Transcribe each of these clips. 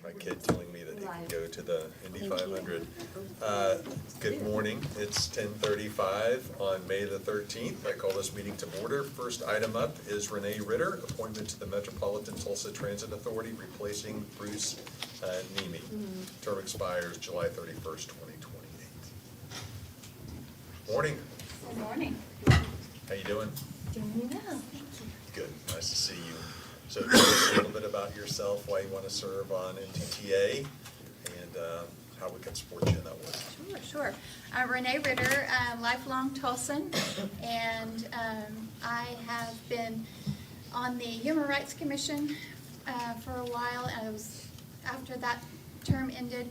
My kid telling me that he can go to the Indy 500. Good morning. It's 10:35 on May the 13th. I call this meeting to order. First item up is Renee Ritter, appointment to the Metropolitan Tulsa Transit Authority, replacing Bruce Nemi. Term expires July 31st, 2028. Morning. Good morning. How you doing? Doing well, thank you. Good. Nice to see you. So tell us a little bit about yourself, why you want to serve on MTTA, and how we can support you in that way. Sure. I'm Renee Ritter, lifelong Tulsan, and I have been on the Human Rights Commission for a while. And after that term ended,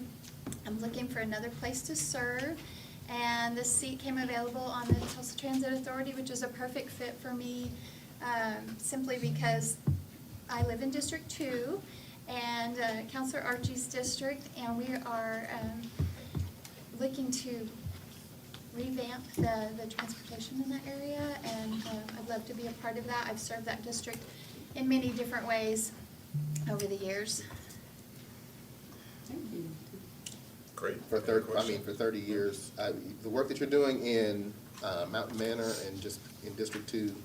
I'm looking for another place to serve, and this seat came available on the Tulsa Transit Authority, which is a perfect fit for me, simply because I live in District 2 and Councilor Archie's district, and we are looking to revamp the transportation in that area, and I'd love to be a part of that. I've served that district in many different ways over the years. Great. For 30 years, the work that you're doing in Mountain Manor and just in District 2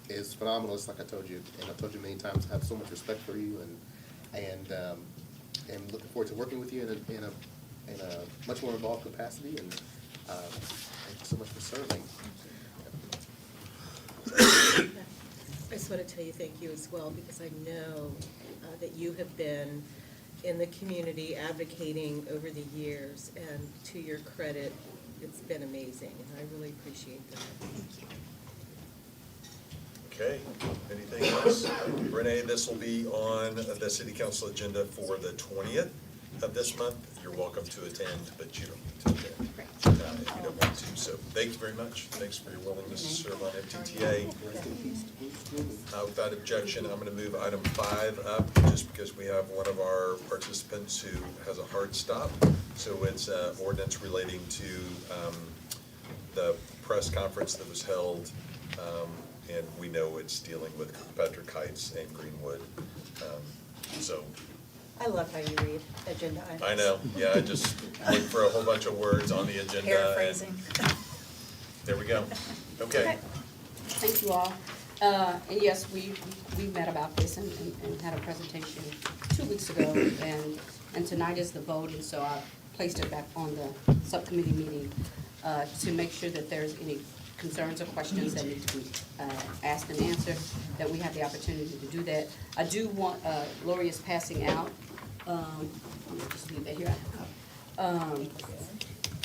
is phenomenal. It's like I told you, and I've told you many times, I have so much respect for you, and looking forward to working with you in a much more involved capacity. And thank you so much for serving. I just want to tell you thank you as well, because I know that you have been in the community advocating over the years, and to your credit, it's been amazing, and I really appreciate that. Thank you. Okay, anything else? Renee, this will be on the city council agenda for the 20th of this month. You're welcome to attend, but you don't need to attend if you don't want to. So thank you very much. Thanks for your willingness to serve on MTTA. Without objection, I'm going to move item 5 up just because we have one of our participants who has a hard stop. So it's ordinance relating to the press conference that was held, and we know it's dealing with Patrick Heights and Greenwood. So I love how you read agenda items. I know, yeah, I just looked for a whole bunch of words on the agenda. Paraphrasing. There we go. Okay. Thank you all. And yes, we met about this and had a presentation 2 weeks ago, and tonight is the vote, and so I placed it back on the subcommittee meeting to make sure that there's any concerns or questions that need to be asked and answered, that we have the opportunity to do that. I do want, Lori is passing out, let me just leave that here.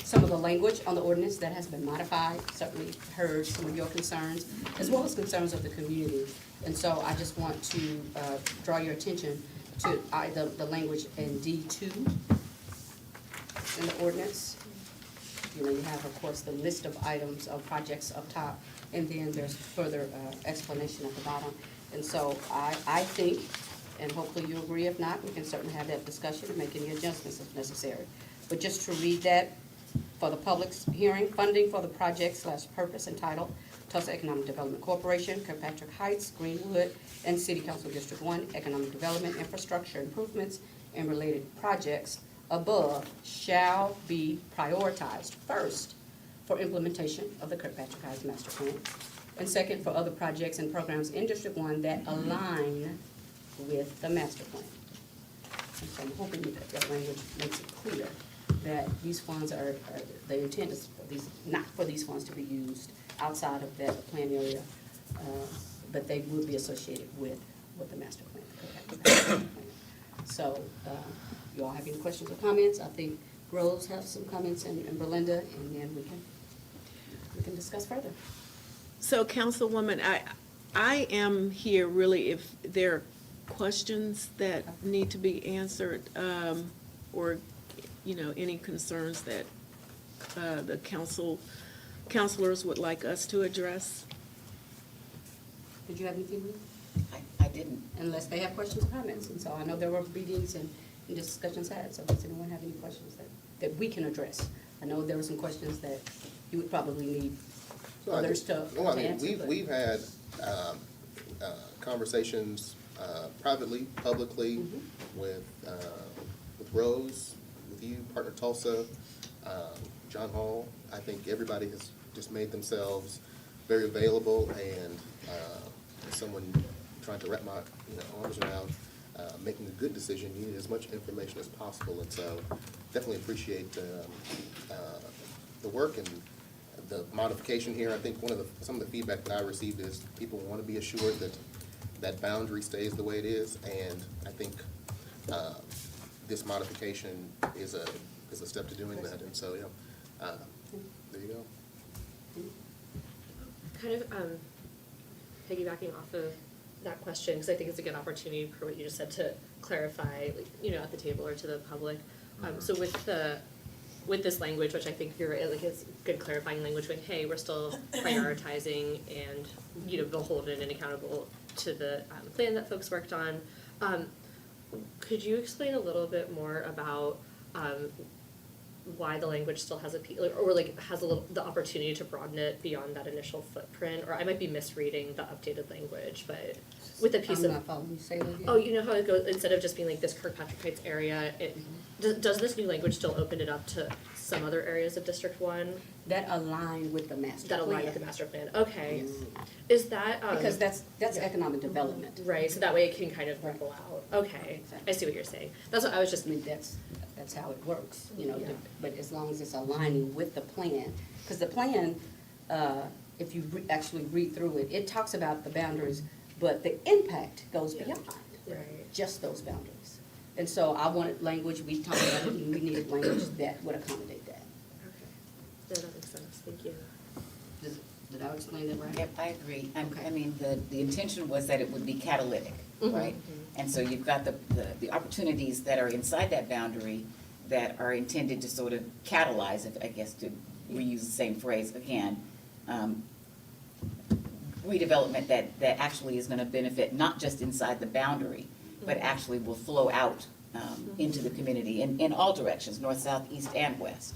Some of the language on the ordinance that has been modified, certainly heard some of your concerns, as well as concerns of the community. And so I just want to draw your attention to either the language in D2 in the ordinance. You know, you have, of course, the list of items of projects up top, and then there's further explanation at the bottom. And so I think, and hopefully you agree, if not, we can certainly have that discussion and make any adjustments if necessary. But just to read that for the public's hearing, funding for the project / purpose entitled Tulsa Economic Development Corporation, Kirkpatrick Heights, Greenwood, and City Council District 1, Economic Development, Infrastructure Improvements, and related projects above shall be prioritized first for implementation of the Kirkpatrick Heights Master Plan, and second for other projects and programs in District 1 that align with the master plan. And so I'm hoping that that language makes it clear that these funds are the intent is for these, not for these funds to be used outside of that plan area, but they would be associated with the master plan, the Kirkpatrick Heights Master Plan. So, you all have any questions or comments? I think Rose has some comments, and Belinda, and then we can discuss further. So, Councilwoman, I am here really if there are questions that need to be answered, or, you know, any concerns that the councilors would like us to address. Did you have anything, Ruth? I didn't. Unless they have questions or comments, and so I know there were meetings and discussions had, so does anyone have any questions that we can address? I know there were some questions that you would probably need others to answer. We've had conversations privately, publicly, with Rose, with you, Partner Tulsa, John Hall. I think everybody has just made themselves very available, and as someone trying to wrap my arms around making a good decision, you need as much information as possible, and so definitely appreciate the work and the modification here. I think some of the feedback that I received is people want to be assured that that boundary stays the way it is, and I think this modification is a step to doing that, and so, there you go. Kind of piggybacking off of that question, because I think it's a good opportunity for what you just said to clarify, like, at the table or to the public. So with this language, which I think you're right, like, it's good clarifying language with, hey, we're still prioritizing and, beholden and accountable to the plan that folks worked on. Could you explain a little bit more about why the language still has has the opportunity to broaden it beyond that initial footprint? Or I might be misreading the updated language, but with a piece I'm of. not following you, say that again. Oh, you know how it goes, instead of just being like this Kirkpatrick Heights area, does this new language still open it up to some other areas of District 1 That align with the master that plan. align with the master plan? Okay. Yes. Is that, Because that's economic development. right, so that way it can kind of ripple out. Okay, I see what you're saying. That's what I was just, I mean, that's how it works, Yeah. but as long as it's aligning with the plan. Because the plan, if you actually read through it, it talks about the boundaries, but the impact goes Yeah. beyond right. just those boundaries. And so I wanted language, we talked about it, and we needed language that would accommodate that. Okay. Yeah, that makes sense. Thank you. Did I explain that right? Yep, I agree. Okay. I mean, the intention was that it would be catalytic, Mhm. right? And so you've got the opportunities that are inside that boundary that are intended to sort of catalyze, if I guess to reuse the same phrase again, redevelopment that actually is gonna benefit not just inside the boundary, but actually will flow out into the community in all directions, north, south, east, and west.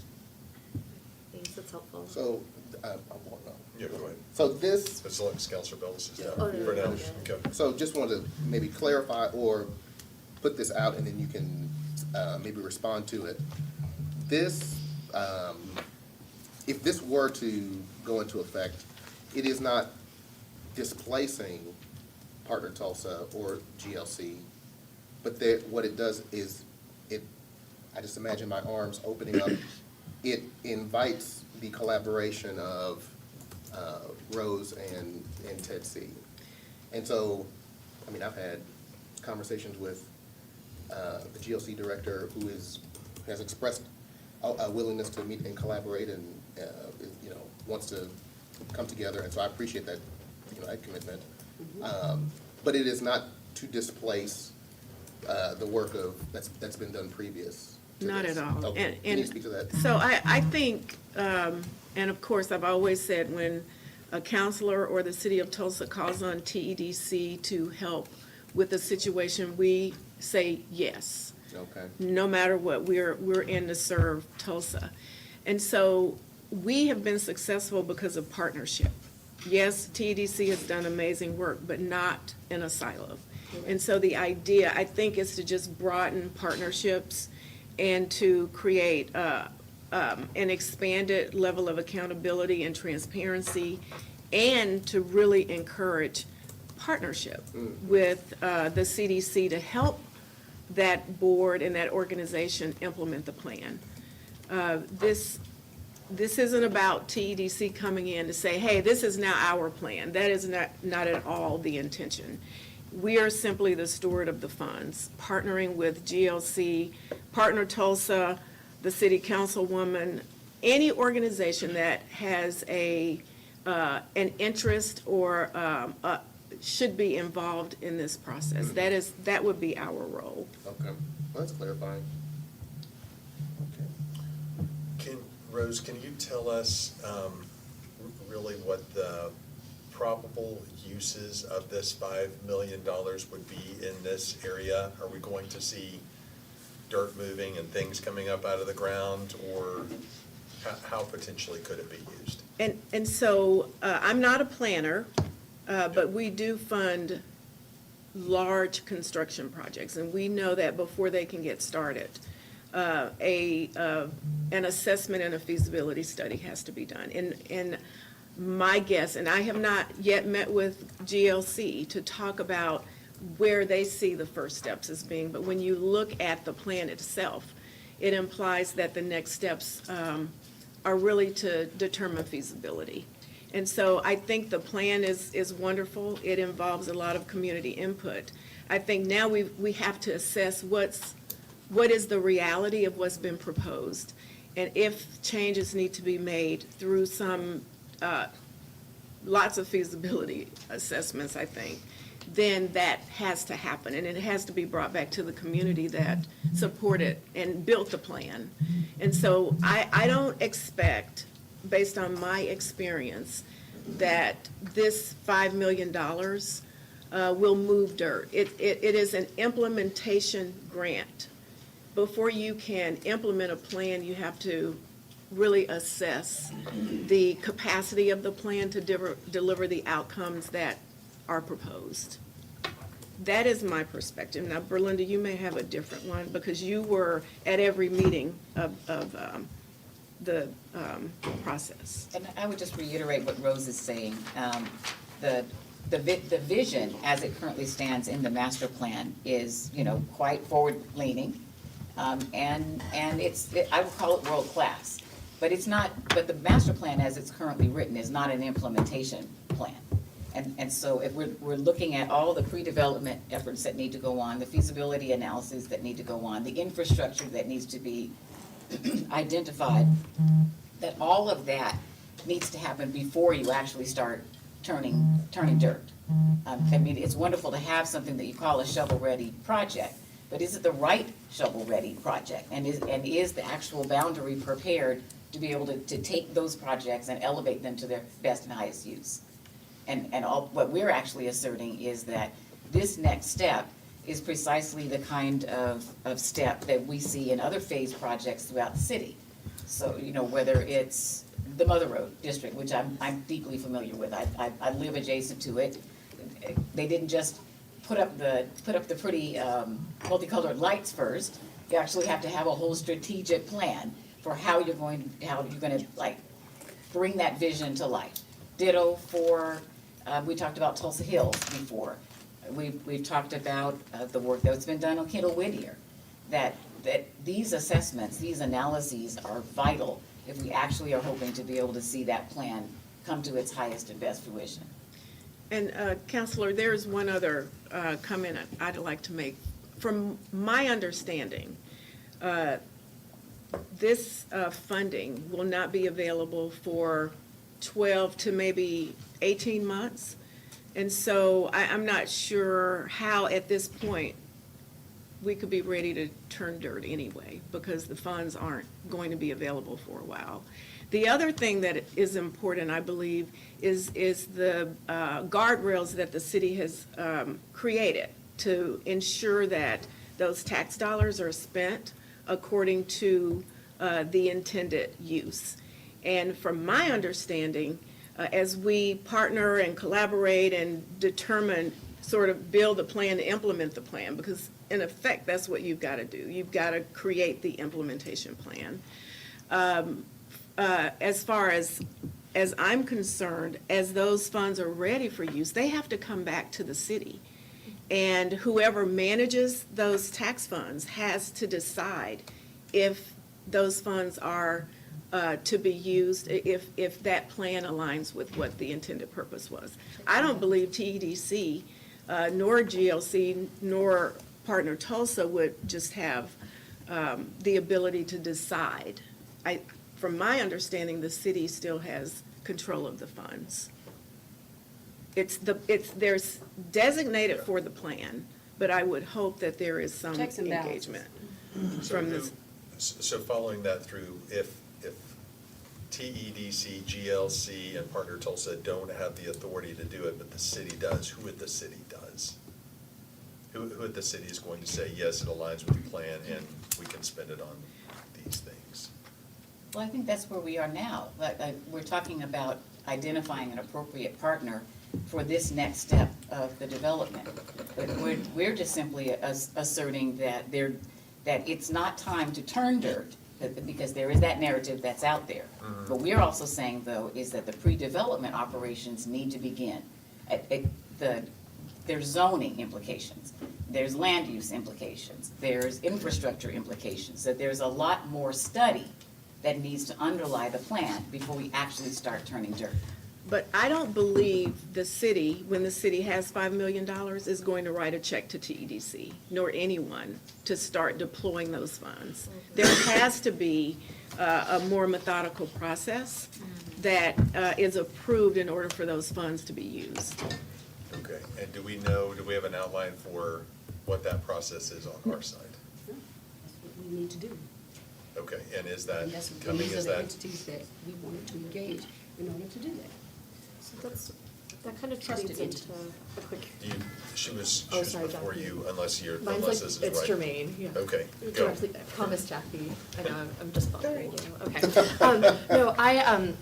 Thanks, that's helpful. So, Yeah, go ahead. so this, As long as Counselor Bellis is Yeah. done Oh, no, for no, now. okay. Okay. so just wanted to maybe clarify or put this out, and then you can maybe respond to it. This, if this were to go into effect, it is not displacing Partner Tulsa or GLC, but what it does is I just imagine my arms opening up. It invites the collaboration of Rose and Ted C. And so, I mean, I've had conversations with the GLC director who has expressed a willingness to meet and collaborate and, wants to come together. And so I appreciate that, that commitment. But it is not to displace the work that's been done previous to Not this. at all. Okay. Can you speak to that? So I think, and of course, I've always said when a counselor or the city of Tulsa calls on TEDC to help with a situation, we say yes. Okay. No matter what, we're in to serve Tulsa. And so we have been successful because of partnership. Yes, TEDC has done amazing work, but not in a silo. And so the idea, I think, is to just broaden partnerships and to create an expanded level of accountability and transparency, and to really encourage partnership with the CDC to help that board and that organization implement the plan. This isn't about TEDC coming in to say, hey, this is now our plan. That is not at all the intention. We are simply the steward of the funds, partnering with GLC, Partner Tulsa, the city councilwoman, any organization that has an interest or should be involved in this process. That would be our role. Okay, well, that's clarifying. Rose, can you tell us really what the probable uses of this $5 million would be in this area? Are we going to see dirt moving and things coming up out of the ground, or how potentially could it be used? And so, I'm not a planner, but we do fund large construction projects, and we know that before they can get started, an assessment and a feasibility study has to be done. And my guess, and I have not yet met with GLC to talk about where they see the first steps as being, but when you look at the plan itself, it implies that the next steps are really to determine feasibility. And so I think the plan is wonderful. It involves a lot of community input. I think now we have to assess what is the reality of what's been proposed, and if changes need to be made through some, lots of feasibility assessments, I think, then that has to happen, and it has to be brought back to the community that supported and built the plan. And so I don't expect, based on my experience, that this $5 million will move dirt. It is an implementation grant. Before you can implement a plan, you have to really assess the capacity of the plan to deliver the outcomes that are proposed. That is my perspective. Now, Berlinda, you may have a different one because you were at every meeting of the process. And I would just reiterate what Rose is saying. The vision, as it currently stands in the master plan, is, quite forward-leaning. And I would call it world-class. But it's not, but the master plan as it's currently written is not an implementation plan. And so if we're looking at all the pre-development efforts that need to go on, the feasibility analysis that need to go on, the infrastructure that needs to be identified, that all of that needs to happen before you actually start turning dirt. I mean, it's wonderful to have something that you call a shovel-ready project, but is it the right shovel-ready project? And is the actual boundary prepared to be able to take those projects and elevate them to their best and highest use? And what we're actually asserting is that this next step is precisely the kind of step that we see in other phase projects throughout the city. So, whether it's the Mother Road District, which I'm deeply familiar with, I live adjacent to it. They didn't just put up the pretty multicolored lights first. You actually have to have a whole strategic plan for how you're going to like bring that vision to life. Ditto for we talked about Tulsa Hills before. We've talked about the work that's been done on Kendall Whittier. That these assessments, these analyses are vital if we actually are hoping to be able to see that plan come to its highest and best fruition. And Counselor, there's one other comment I'd like to make. From my understanding, this funding will not be available for 12 to maybe 18 months. And so I'm not sure how at this point we could be ready to turn dirt anyway, because the funds aren't going to be available for a while. The other thing that is important, I believe, is the guardrails that the city has created to ensure that those tax dollars are spent according to the intended use. And from my understanding, as we partner and collaborate and determine, sort of build a plan to implement the plan, because in effect, that's what you've got to do. You've got to create the implementation plan. As far as I'm concerned, as those funds are ready for use, they have to come back to the city. And whoever manages those tax funds has to decide if those funds are to be used, if that plan aligns with what the intended purpose was. I don't believe TEDC, nor GLC, nor Partner Tulsa would just have the ability to decide. From my understanding, the city still has control of the funds. There's designated for the plan, but I would hope that there is some Checks and balances. engagement So from this. So following that through, if TEDC, GLC, and Partner Tulsa don't have the authority to do it, but the city does, who at the city does? Who at the city is going to say, yes, it aligns with the plan and we can spend it on these things? Well, I think that's where we are now. We're talking about identifying an appropriate partner for this next step of the development. But we're just simply asserting that that it's not time to turn dirt, because there is that narrative that's out there. What we're also saying, though, is that the pre-development operations need to begin. There's zoning implications, there's land use implications, there's infrastructure implications, so there's a lot more study that needs to underlie the plan before we actually start turning dirt. But I don't believe the city, when the city has $5 million, is going to write a check to TEDC, nor anyone, to start deploying those funds. There has to be a more methodical process that is approved in order for those funds to be used. Okay, and do we have an outline for what that process is on our side? That's what we need to do. Okay, and is that And that's, coming, these are is the that, entities that we wanted to engage in order to do that. So that kind of Trusted leads into entities. a quick. she was Oh, sorry, before Jackie. you, unless Mine's this like, is right. it's germane, yeah. Okay, go. Directly, I promise Jackie, I know, I'm just bothering you, okay. No,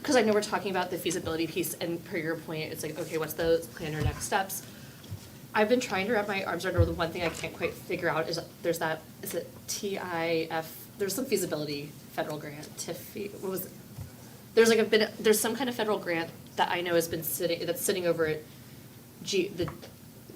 because I know we're talking about the feasibility piece, and per your point, it's like, okay, what's the plan or next steps? I've been trying to wrap my arms around, the one thing I can't quite figure out is, is it TIF, there's some feasibility federal grant, TIF, what was it? There's some kind of federal grant that I know has been that's sitting over at the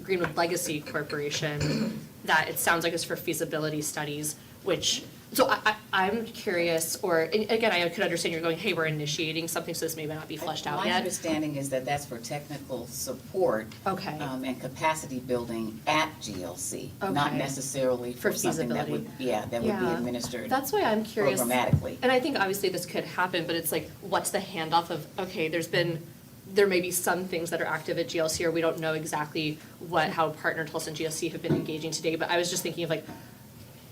Greenwood Legacy Corporation, that it sounds like it's for feasibility studies, which, so I'm curious, and again, I could understand you're going, hey, we're initiating something, so this may not be fleshed out My yet. understanding is that that's for technical support. Okay. And capacity building at GLC, not Okay. necessarily for For something that would, feasibility. that would be Yeah. administered That's why I'm curious. programmatically. And I think obviously this could happen, but it's like, what's the handoff of, okay, there may be some things that are active at GLC, or we don't know exactly how partner Tulsa and GLC have been engaging today, but I was just thinking of like,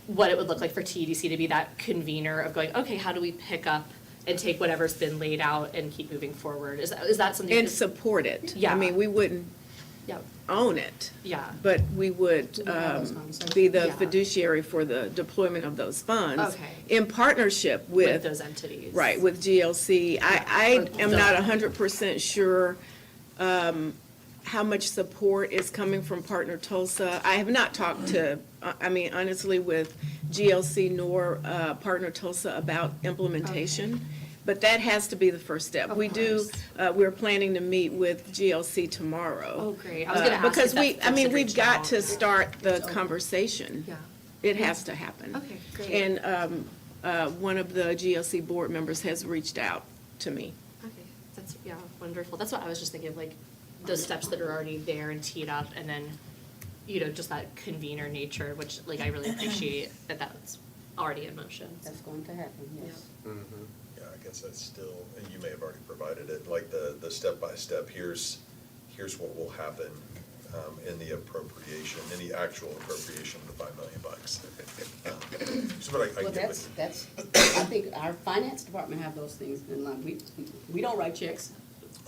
what it would look like for TEDC to be that convener of going, okay, how do we pick up and take whatever's been laid out and keep moving forward? Is that something? And support it. Yeah. I mean, we wouldn't Yeah, own it, yeah. but we would We have those conversations. be the Yeah. fiduciary for the deployment of those funds. Okay. In partnership With those entities. Right, with GLC. I Or am the- not 100% sure how much support is coming from Partner Tulsa. I have not talked to, honestly, with GLC nor Partner Tulsa about implementation, but that has to be the first step. Of We do, course. we're planning to meet with GLC tomorrow. Oh, great. I was gonna ask if Because that folks had we've reached got out. to start the conversation. Yeah. It has to happen. Okay, great. And one of the GLC board members has reached out to me. Okay, that's, yeah, wonderful. That's what I was just thinking of, like, those steps that are already there and teed up, and then, just that convener nature, which, like, I really appreciate that that's already in motion. That's going to happen, yes. Yeah, I guess that's still, and you may have already provided it, like the step-by-step, here's what will happen in the appropriation, in the actual appropriation of the $5 million. So, but I Well, get with that's, I think our finance department have those things in line. We don't write checks,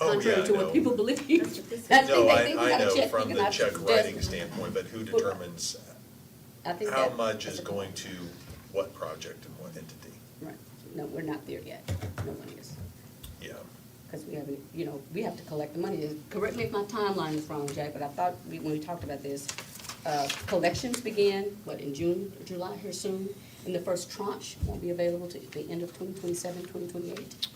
Oh, contrary yeah, to no. what people believe. No, They think we I got a know check, from we the can check have writing desk. standpoint, but who determines I think how that- much is going to what project and what entity? Right, no, we're not there yet, no one is, Yeah. because we haven't, we have to collect the money. Correct me if my timeline is wrong, Jack, but I thought when we talked about this, collections began, in June, or July, here soon, and the first tranche won't be available to the end of 2027, 2028,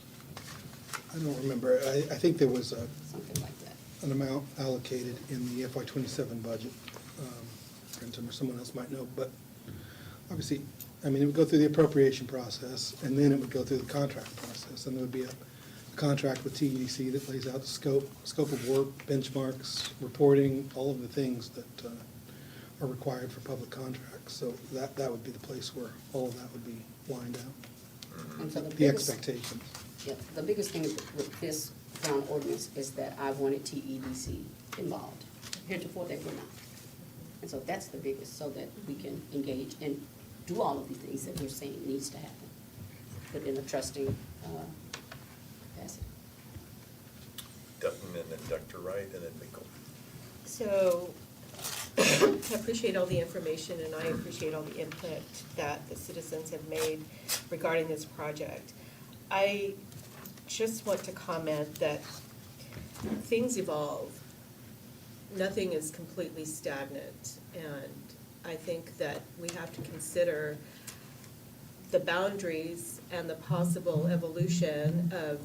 I don't remember. I think there was something like that. an amount allocated in the FY '27 budget. Brenton or someone else might know, but obviously, it would go through the appropriation process, and then it would go through the contract process, and there would be a contract with TEDC that lays out the scope of work, benchmarks, reporting, all of the things that are required for public contracts. So that would be the place where all of that would be lined out, And so the expectations. Yeah, the biggest thing with this ground ordinance is that I wanted TEDC involved. Heretofore, they were not. And so that's the biggest, so that we can engage and do all of the things that we're saying needs to happen, but in a trusting capacity. Dutton and then Dr. Wright and then Minkle. So, I appreciate all the information and I appreciate all the input that the citizens have made regarding this project. I just want to comment that things evolve. Nothing is completely stagnant, and I think that we have to consider the boundaries and the possible evolution of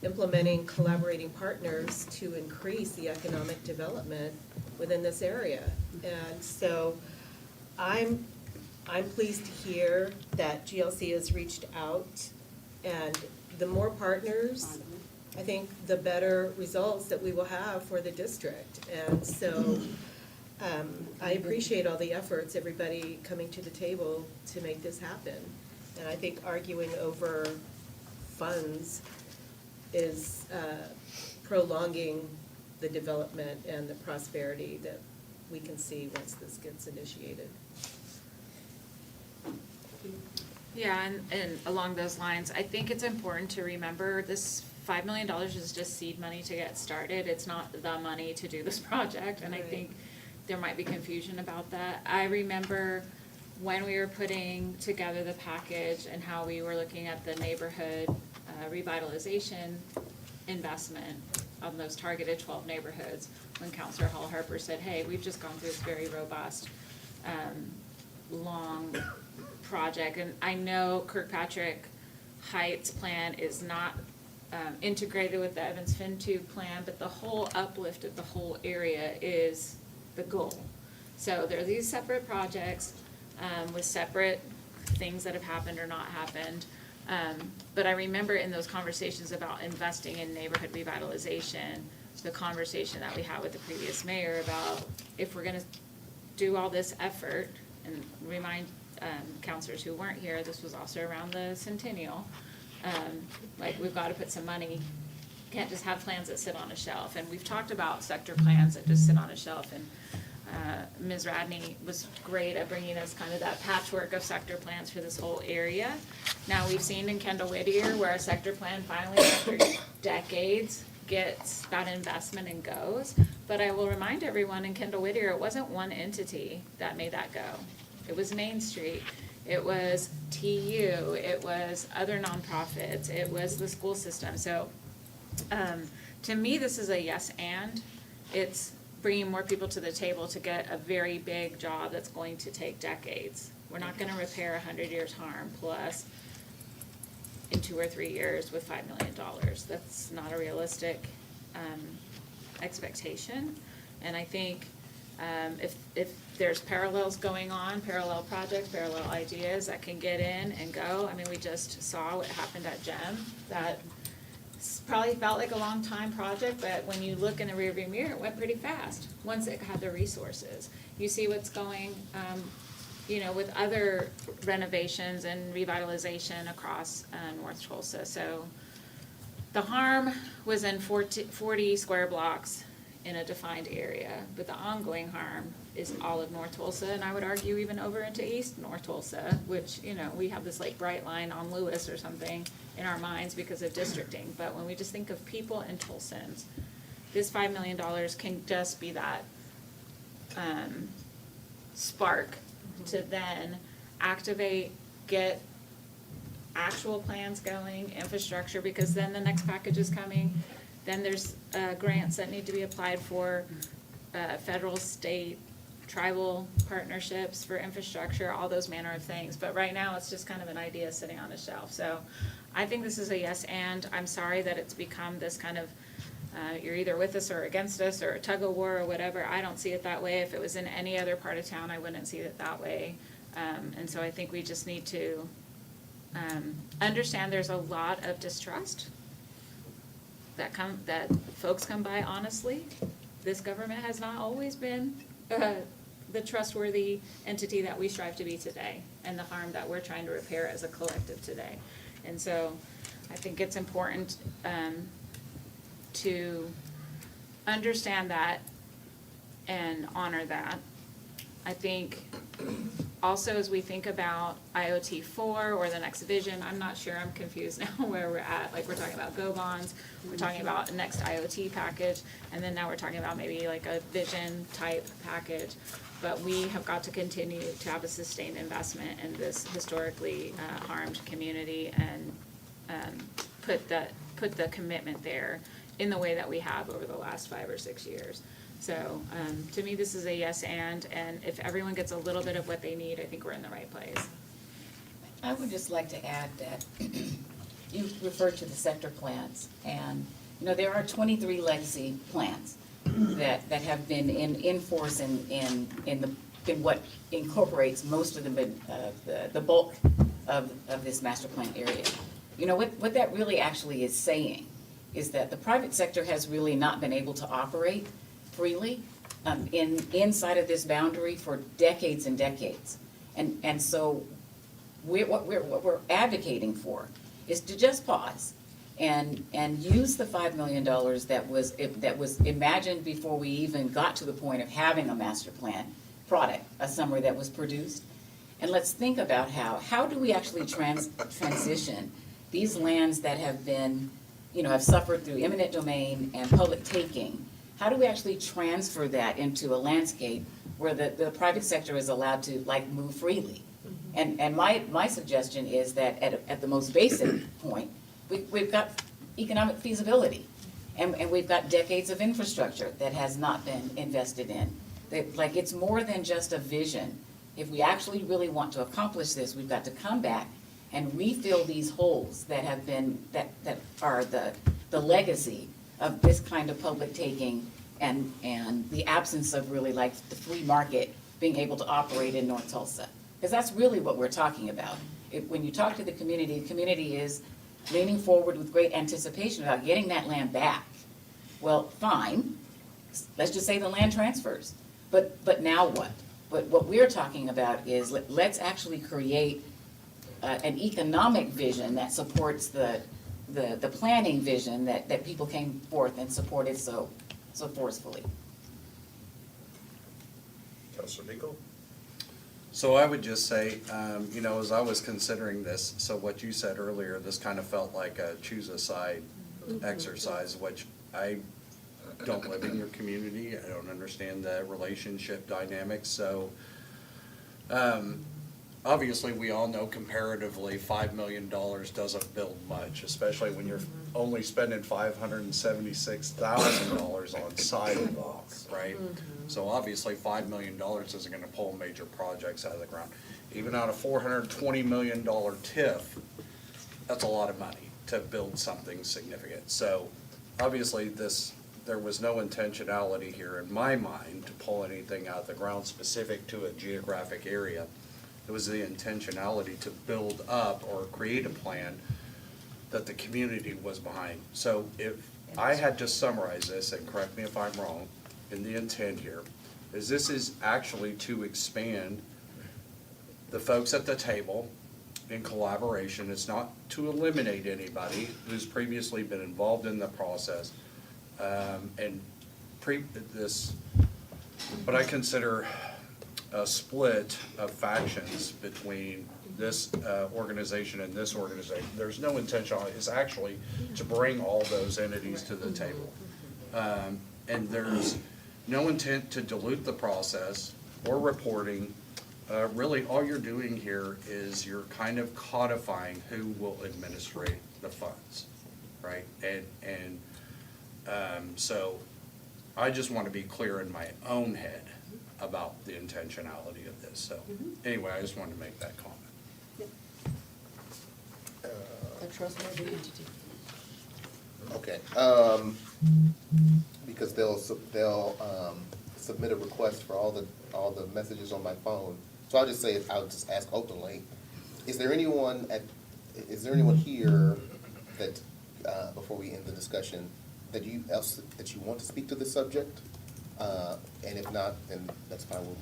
implementing collaborating partners to increase the economic development within this area. And so I'm pleased to hear that GLC has reached out, and the more partners, I think the better results that we will have for the district. And so I appreciate all the efforts, everybody coming to the table to make this happen. And I think arguing over funds is prolonging the development and the prosperity that we can see once this gets initiated. Yeah, and along those lines, I think it's important to remember this $5 million is just seed money to get started. It's not the money to do this project, and I Right. think there might be confusion about that. I remember when we were putting together the package and how we were looking at the neighborhood revitalization investment on those targeted 12 neighborhoods, when Councilor Hall Harper said, hey, we've just gone through this very robust, long project. And I know Kirkpatrick Heights plan is not integrated with the Evans Fin-Tube plan, but the whole uplift of the whole area is the goal. So there are these separate projects with separate things that have happened or not happened. But I remember in those conversations about investing in neighborhood revitalization, the conversation that we had with the previous mayor about if we're gonna do all this effort, and remind counselors who weren't here, this was also around the centennial, like we've gotta put some money, can't just have plans that sit on a shelf. And we've talked about sector plans that just sit on a shelf, and Ms. Radney was great at bringing us kind of that patchwork of sector plans for this whole area. Now, we've seen in Kendall Whittier where a sector plan finally, after decades, gets that investment and goes. But I will remind everyone, in Kendall Whittier, it wasn't one entity that made that go. It was Main Street, it was TU, it was other nonprofits, it was the school system. So to me, this is a yes and. It's bringing more people to the table to get a very big job that's going to take decades. We're not gonna repair 100 years harm plus in 2 or 3 years with $5 million. That's not a realistic expectation. And I think if there's parallels going on, parallel projects, parallel ideas that can get in and go. I mean, we just saw what happened at GEM. That probably felt like a long time project, but when you look in the rearview mirror, it went pretty fast once it had the resources. You see what's going, with other renovations and revitalization across North Tulsa. So the harm was in 40 square blocks in a defined area, but the ongoing harm is all of North Tulsa, and I would argue even over into East North Tulsa, which, we have this like bright line on Lewis or something in our minds because of districting. But when we just think of people and Tulsans, this $5 million can just be that spark to then activate, get actual plans going, infrastructure, because then the next package is coming. Then there's grants that need to be applied for, federal, state, tribal partnerships for infrastructure, all those manner of things. But right now, it's just kind of an idea sitting on a shelf. So I think this is a yes and. I'm sorry that it's become this kind of, you're either with us or against us, or a tug of war or whatever. I don't see it that way. If it was in any other part of town, I wouldn't see it that way. And so I think we just need to understand there's a lot of distrust that folks come by honestly. This government has not always been the trustworthy entity that we strive to be today, and the harm that we're trying to repair as a collective today. And so I think it's important to understand that and honor that. I think also as we think about IoT 4 or the next vision, I'm not sure, I'm confused now where we're at. Like, we're talking about GO bonds, we're talking about a next IoT package, and then now we're talking about maybe like a vision type package. But we have got to continue to have a sustained investment in this historically harmed community, and put the commitment there in the way that we have over the last 5 or 6 years. So, to me, this is a yes and if everyone gets a little bit of what they need, I think we're in the right place. I would just like to add that you referred to the sector plans, and, you know, there are 23 legacy plans that have been in force in what incorporates most of the bulk of this master plan area. You know, what that really actually is saying is that the private sector has really not been able to operate freely inside of this boundary for decades and decades. And so what we're advocating for is to just pause and use the $5 million that was imagined before we even got to the point of having a master plan product, a summary that was produced. And let's think about how do we actually transition these lands that have been, you know, have suffered through eminent domain and public taking. How do we actually transfer that into a landscape where the private sector is allowed to like move freely? And my suggestion is that at the most basic point, we've got economic feasibility. And we've got decades of infrastructure that has not been invested in. Like, it's more than just a vision. If we actually really want to accomplish this, we've got to come back and refill these holes that have been, that are the legacy of this kind of public taking and the absence of really like the free market being able to operate in North Tulsa. Because that's really what we're talking about. When you talk to the community is leaning forward with great anticipation about getting that land back. Well, fine, let's just say the land transfers. But now what? But what we're talking about is let's actually create an economic vision that supports the planning vision that people came forth and supported so forcefully. Councilor Beagle? So I would just say, you know, as I was considering this, so what you said earlier, this kind of felt like a choose a side exercise, which I don't live in your community. I don't understand the relationship dynamics. So obviously, we all know comparatively, $5 million doesn't build much, especially when you're only spending $576,000 on sidewalks, right? So obviously, $5 million isn't gonna pull major projects out of the ground. Even on a $420 million TIF, that's a lot of money to build something significant. So obviously, there was no intentionality here in my mind to pull anything out of the ground specific to a geographic area. It was the intentionality to build up or create a plan that the community was behind. So if I had to summarize this, and correct me if I'm wrong, in the intent here, is this is actually to expand the folks at the table in collaboration. It's not to eliminate anybody who's previously been involved in the process. But I consider a split of factions between this organization and this organization. There's no intention, it's actually to bring all those entities to the table. And there's no intent to dilute the process or reporting. Really, all you're doing here is you're kind of codifying who will administrate the funds, right? So I just want to be clear in my own head about the intentionality of this. So anyway, I just wanted to make that comment. A trustworthy entity. Okay, because they'll submit a request for all the messages on my phone. So I'll just say, I'll just ask openly, is there anyone here that, before we end the discussion, that you want to speak to this subject? And if not, then that's fine, we'll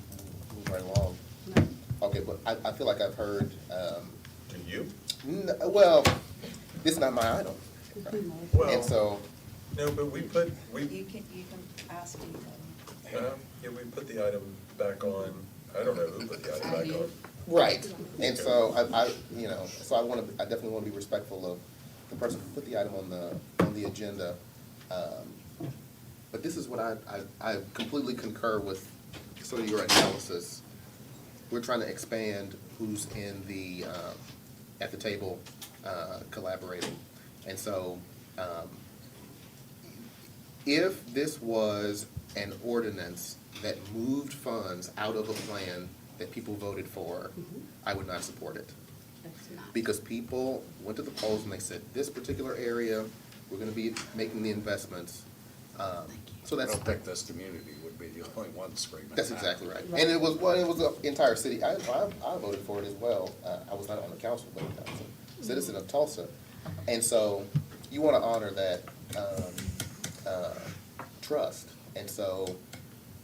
move right along. No. Okay, but I feel like I've heard, Do you? well, this is not my item. Well, And so, no, but You can ask anybody. yeah, we put the item back on, I don't know who put the item back on. right, and so I definitely want to be respectful of the person who put the item on the agenda. But this is what I completely concur with sort of your analysis. We're trying to expand who's in the, at the table, collaborating. And so, if this was an ordinance that moved funds out of a plan that people voted for, I would not support it. That's not. Because people went to the polls and they said, this particular area, we're gonna be making the investments. So I that's, don't think this community would be the only one screaming that's that. exactly right. And it was, well, it was the entire city. I voted for it as well. I was not on the council, but I was a citizen of Tulsa. And so you wanna honor that, trust. And so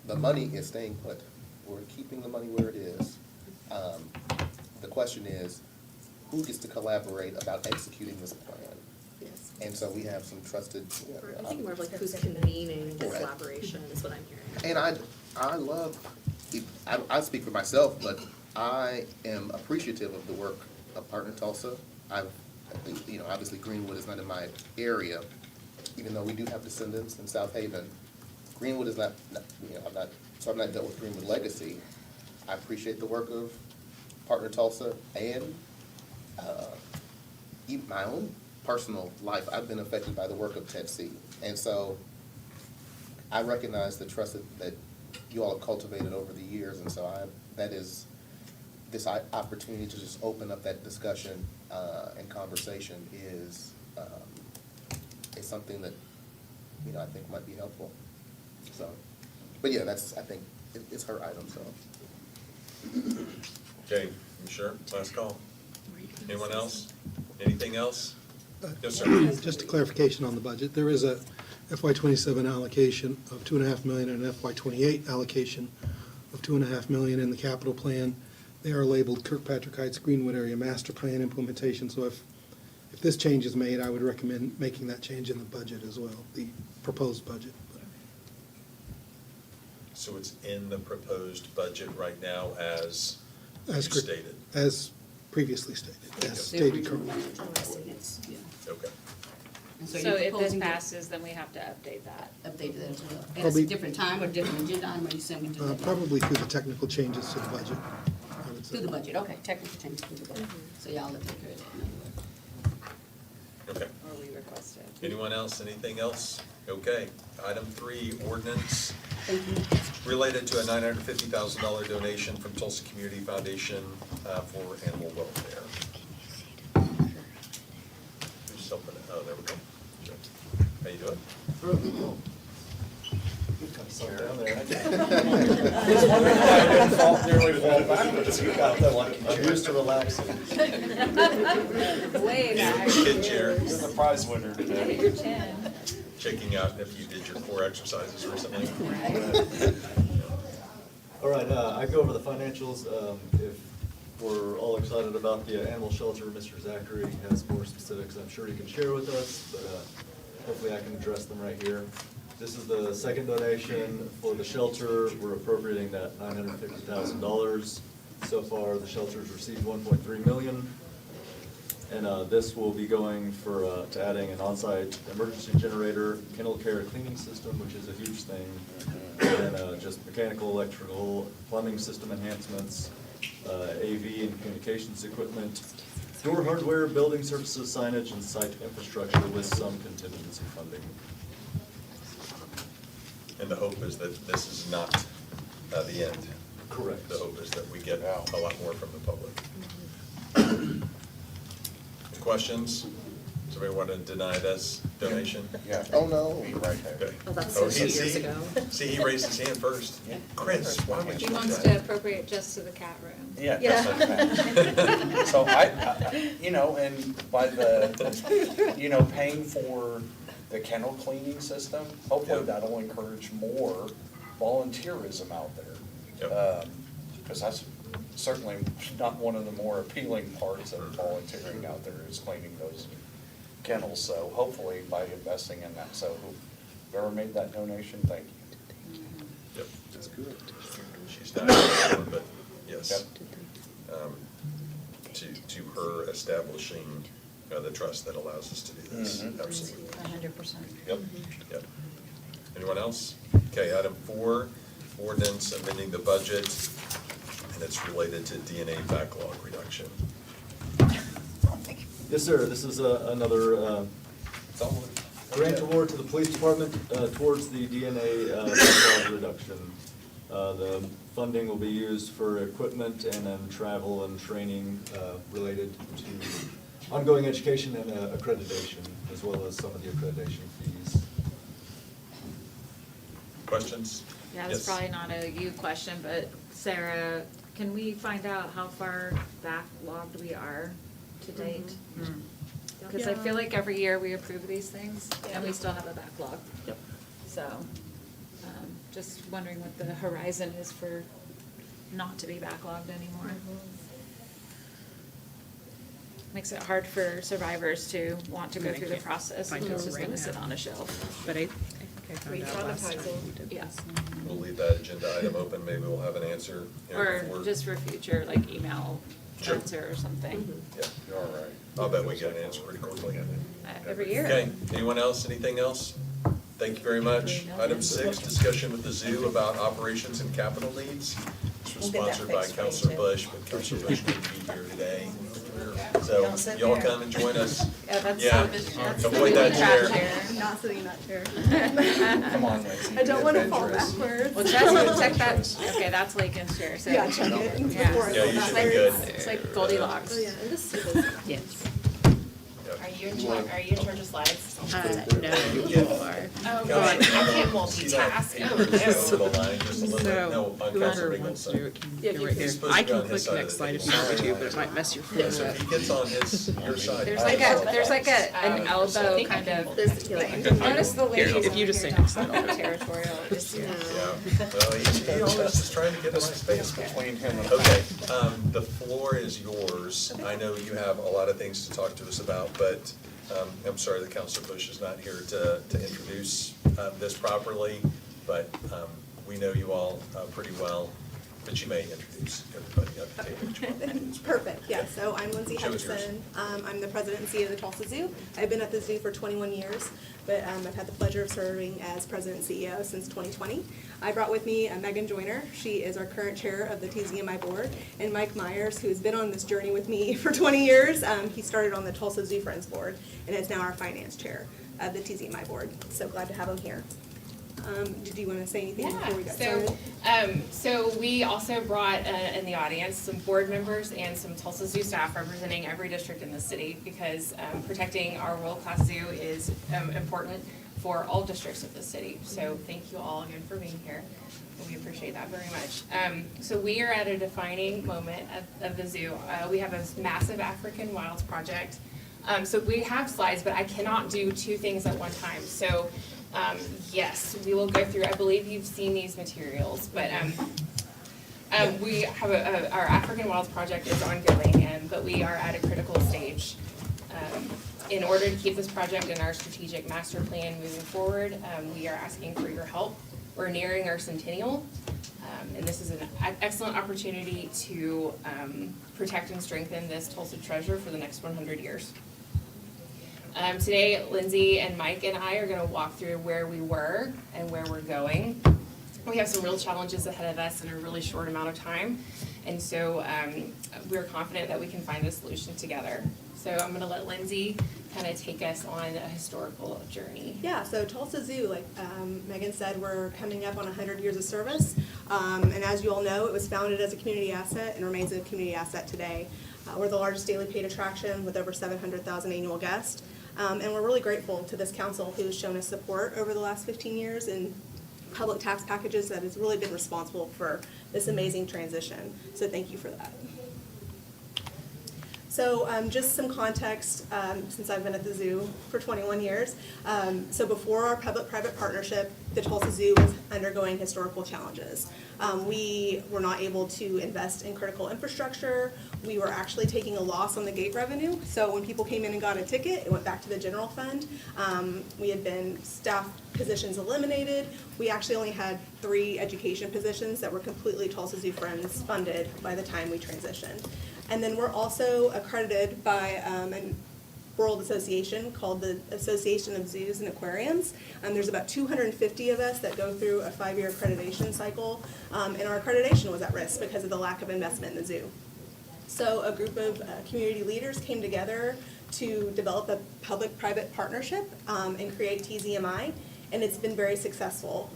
the money is staying put. We're keeping the money where it is. The question is, who gets to collaborate about executing this plan? Yes. And so we have some trusted. Or I think more of like who's convening the Right. collaboration is what I'm hearing. And I love, I speak for myself, but I am appreciative of the work of Partner Tulsa. Obviously Greenwood is not in my area, even though we do have descendants in South Haven. Greenwood is not, I'm not dealt with Greenwood legacy. I appreciate the work of Partner Tulsa and, even my own personal life, I've been affected by the work of Ted C. And so I recognize the trust that you all have cultivated over the years, and so that is this opportunity to just open up that discussion and conversation is something that, I think might be helpful. So, but yeah, I think it's her item, so. Okay, you sure? Last call. Anyone else? Anything else? Yes, sir. Just a clarification on the budget. There is a FY '27 allocation of $2.5 million and an FY '28 allocation of $2.5 million in the capital plan. They are labeled Kirkpatrick Heights Greenwood Area Master Plan Implementation. So if this change is made, I would recommend making that change in the budget as well, the proposed budget. So it's in the proposed budget right now as you As cor- stated? As previously stated, as stated currently. Okay. And so So you're if this proposing to passes, then we have to update that. update that as well. At a Probably- different time or different agenda item, or you saying we do that? Probably through the technical changes to the budget, I would say. Through the budget, okay, technical changes through the budget. So y'all will take care of that. Okay. Or we request it. Anyone else? Anything else? Okay. Item 3, ordinance Thank you. related to a $950,000 donation from Tulsa Community Foundation for animal welfare. Who's helping? Oh, there we go. Sure. How you doing? I'm used to relaxing. Way back. Kid chair. You're the prize winner today. Your chin. Checking out if you did your core exercises recently. All right, I go over the financials. If we're all excited about the animal shelter, Mr. Zachary has more specifics I'm sure he can share with us, but hopefully I can address them right here. This is the second donation for the shelter. We're appropriating that $950,000. So far, the shelter's received $1.3 million. And this will be going to adding an on-site emergency generator, kennel care cleaning system, which is a huge thing, and just mechanical, electrical, plumbing system enhancements, AV and communications equipment, door hardware, building services, signage, and site infrastructure with some contingency funding. And the hope is that this is not the end. Correct. The hope is that we get a lot more from the public. Questions? Somebody want to deny this donation? Yeah. Oh, no. Be right there. Okay. Oh, that's Oh, so he- 2 years see- ago. See, he raised his hand first. Chris, why would you He do wants to that? appropriate just to the cat room. Yeah. Yeah. that's so and by the, paying for the kennel cleaning system, hopefully Yep. that'll encourage more volunteerism out there. Yep. Because that's certainly not one of the more appealing parts of volunteering out there is cleaning those kennels. So hopefully by investing in that, so whoever made that donation, thank you. Yep. That's good. She's not, here, but yes. To her establishing the trust that allows us to do this, Mhm. absolutely. 100%. Yep, yep. Anyone else? Okay, item 4, ordinance amending the budget, and it's related to DNA backlog reduction. Yes, sir. This is another grant award to the police department towards the DNA backlog reduction. The funding will be used for equipment and then travel and training related to ongoing education and accreditation, as well as some of the accreditation fees. Questions? Yeah, that's Yes. probably not a you question, but Sarah, can we find out how far backlogged we are to date? Because I feel like every year we approve these things and we still have a backlog. Yep. So, just wondering what the horizon is for not to be backlogged anymore. Makes it hard for survivors to want to go through the process and it's just gonna sit on a shelf. But I think I found out last time we did Yeah. this. We'll leave that agenda item open, maybe we'll have an answer. you know, Or before- just for future, like email Sure. answer or something. Yeah, you're all right. I'll bet we get an answer pretty quickly. Every year. Okay, anyone else, anything else? Thank you very much. Item 6, discussion with the zoo about operations and capital needs. This was We'll get that sponsored by fixed for you, Counselor too. Bush, but Counselor Bush couldn't be here today. So Don't sit y'all there. come and join us. Yeah, that's. Yeah, that's avoid the that trap chair. Not sitting in that chair. Come on, Lacey. I don't want to fall Adventurous. backwards. Well, check that, okay, that's Lincoln's chair, so. Yeah, check it Yeah. before I Yeah, fall you should be backwards. good. It's like Goldilocks. Oh, yeah. Yes. Yep. Are you in charge, are you in charge of slides? No, you Yeah. are. Oh, Counselor, God, I can't see that multitask. paper Oh, just no. over the line, just a little bit. So No, on whoever Counselor wants Bingham's to side. do it can Yeah, go you right can- there. Supposed to I be on can his click side of next the slide if you table. want me to, but it might mess your flow Yeah, so up. if he gets on your side. There's I like will. an elbow kind of. Notice the Here, ladies if you over just here say don't next have slide, I'll no do it. Territorial issue. Yeah, well, he always is trying to get in my space. Between him and. Okay, the floor is yours. I know you have a lot of things to talk to us about, but I'm sorry that Counselor Bush is not here to introduce this properly, but we know you all pretty well, but you may introduce everybody at the table. Perfect, yeah, so I'm Lindsay Show us yours. Henderson. I'm the president and CEO of the Tulsa Zoo. I've been at the zoo for 21 years, but I've had the pleasure of serving as president and CEO since 2020. I brought with me Megan Joyner. She is our current chair of the TZMI board, and Mike Myers, who has been on this journey with me for 20 years. He started on the Tulsa Zoo Friends board and is now our finance chair of the TZMI board. So glad to have him here. Did you want to say anything before we got started? So we also brought in the audience some board members and some Tulsa Zoo staff representing every district in the city because protecting our world-class zoo is important for all districts of the city. So thank you all again for being here. We appreciate that very much. So we are at a defining moment of the zoo. We have a massive African wilds project. So we have slides, but I cannot do two things at one time. So yes, we will go through, I believe you've seen these materials, but we have our African Wilds project is ongoing, but we are at a critical stage. In order to keep this project in our strategic master plan moving forward, we are asking for your help. We're nearing our centennial, and this is an excellent opportunity to protect and strengthen this Tulsa treasure for the next 100 years. Today, Lindsay and Mike and I are gonna walk through where we were and where we're going. We have some real challenges ahead of us in a really short amount of time, and so we're confident that we can find a solution together. So I'm gonna let Lindsay kind of take us on a historical journey. Yeah, so Tulsa Zoo, like Megan said, we're coming up on 100 years of service. And as you all know, it was founded as a community asset and remains a community asset today. We're the largest daily paid attraction with over 700,000 annual guests. And we're really grateful to this council who's shown us support over the last 15 years in public tax packages that has really been responsible for this amazing transition. So thank you for that. So just some context, since I've been at the zoo for 21 years. So before our public-private partnership, the Tulsa Zoo was undergoing historical challenges. We were not able to invest in critical infrastructure. We were actually taking a loss on the gate revenue. So when people came in and got a ticket, it went back to the general fund. We had been staff positions eliminated. We actually only had 3 education positions that were completely Tulsa Zoo Friends funded by the time we transitioned. And then we're also accredited by a world association called the Association of Zoos and Aquariums. There's about 250 of us that go through a 5-year accreditation cycle, and our accreditation was at risk because of the lack of investment in the zoo. So a group of community leaders came together to develop a public-private partnership and create TZMI, and it's been very successful.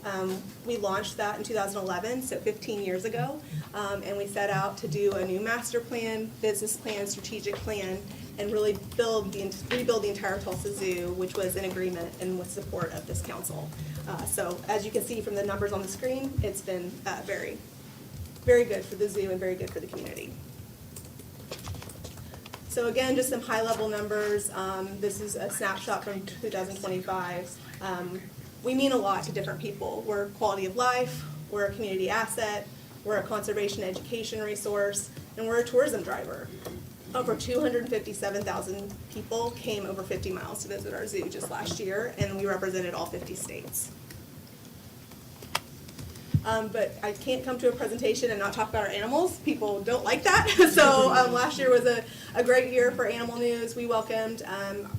We launched that in 2011, so 15 years ago, and we set out to do a new master plan, business plan, strategic plan, and really rebuild the entire Tulsa Zoo, which was in agreement and with support of this council. So as you can see from the numbers on the screen, it's been very, very good for the zoo and very good for the community. So again, just some high-level numbers. This is a snapshot from 2025. We mean a lot to different people. We're quality of life, we're a community asset, we're a conservation education resource, and we're a tourism driver. Over 257,000 people came over 50 miles to visit our zoo just last year, and we represented all 50 states. But I can't come to a presentation and not talk about our animals. People don't like that. So last year was a great year for animal news. We welcomed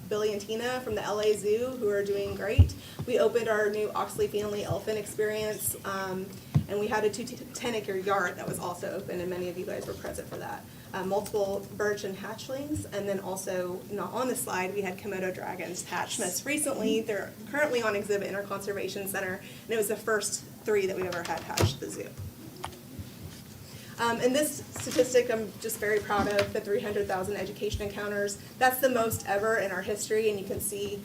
Billy and Tina from the LA Zoo, who are doing great. We opened our new Oxley Family Elephant Experience, and we had a 10-acre yard that was also open, and many of you guys were present for that. Multiple birds and hatchlings, and then also, not on the slide, we had Komodo dragons hatched most recently. They're currently on exhibit in our conservation center, and it was the first 3 that we've ever had hatched at the zoo. And this statistic I'm just very proud of, the 300,000 education encounters. That's the most ever in our history, and you can see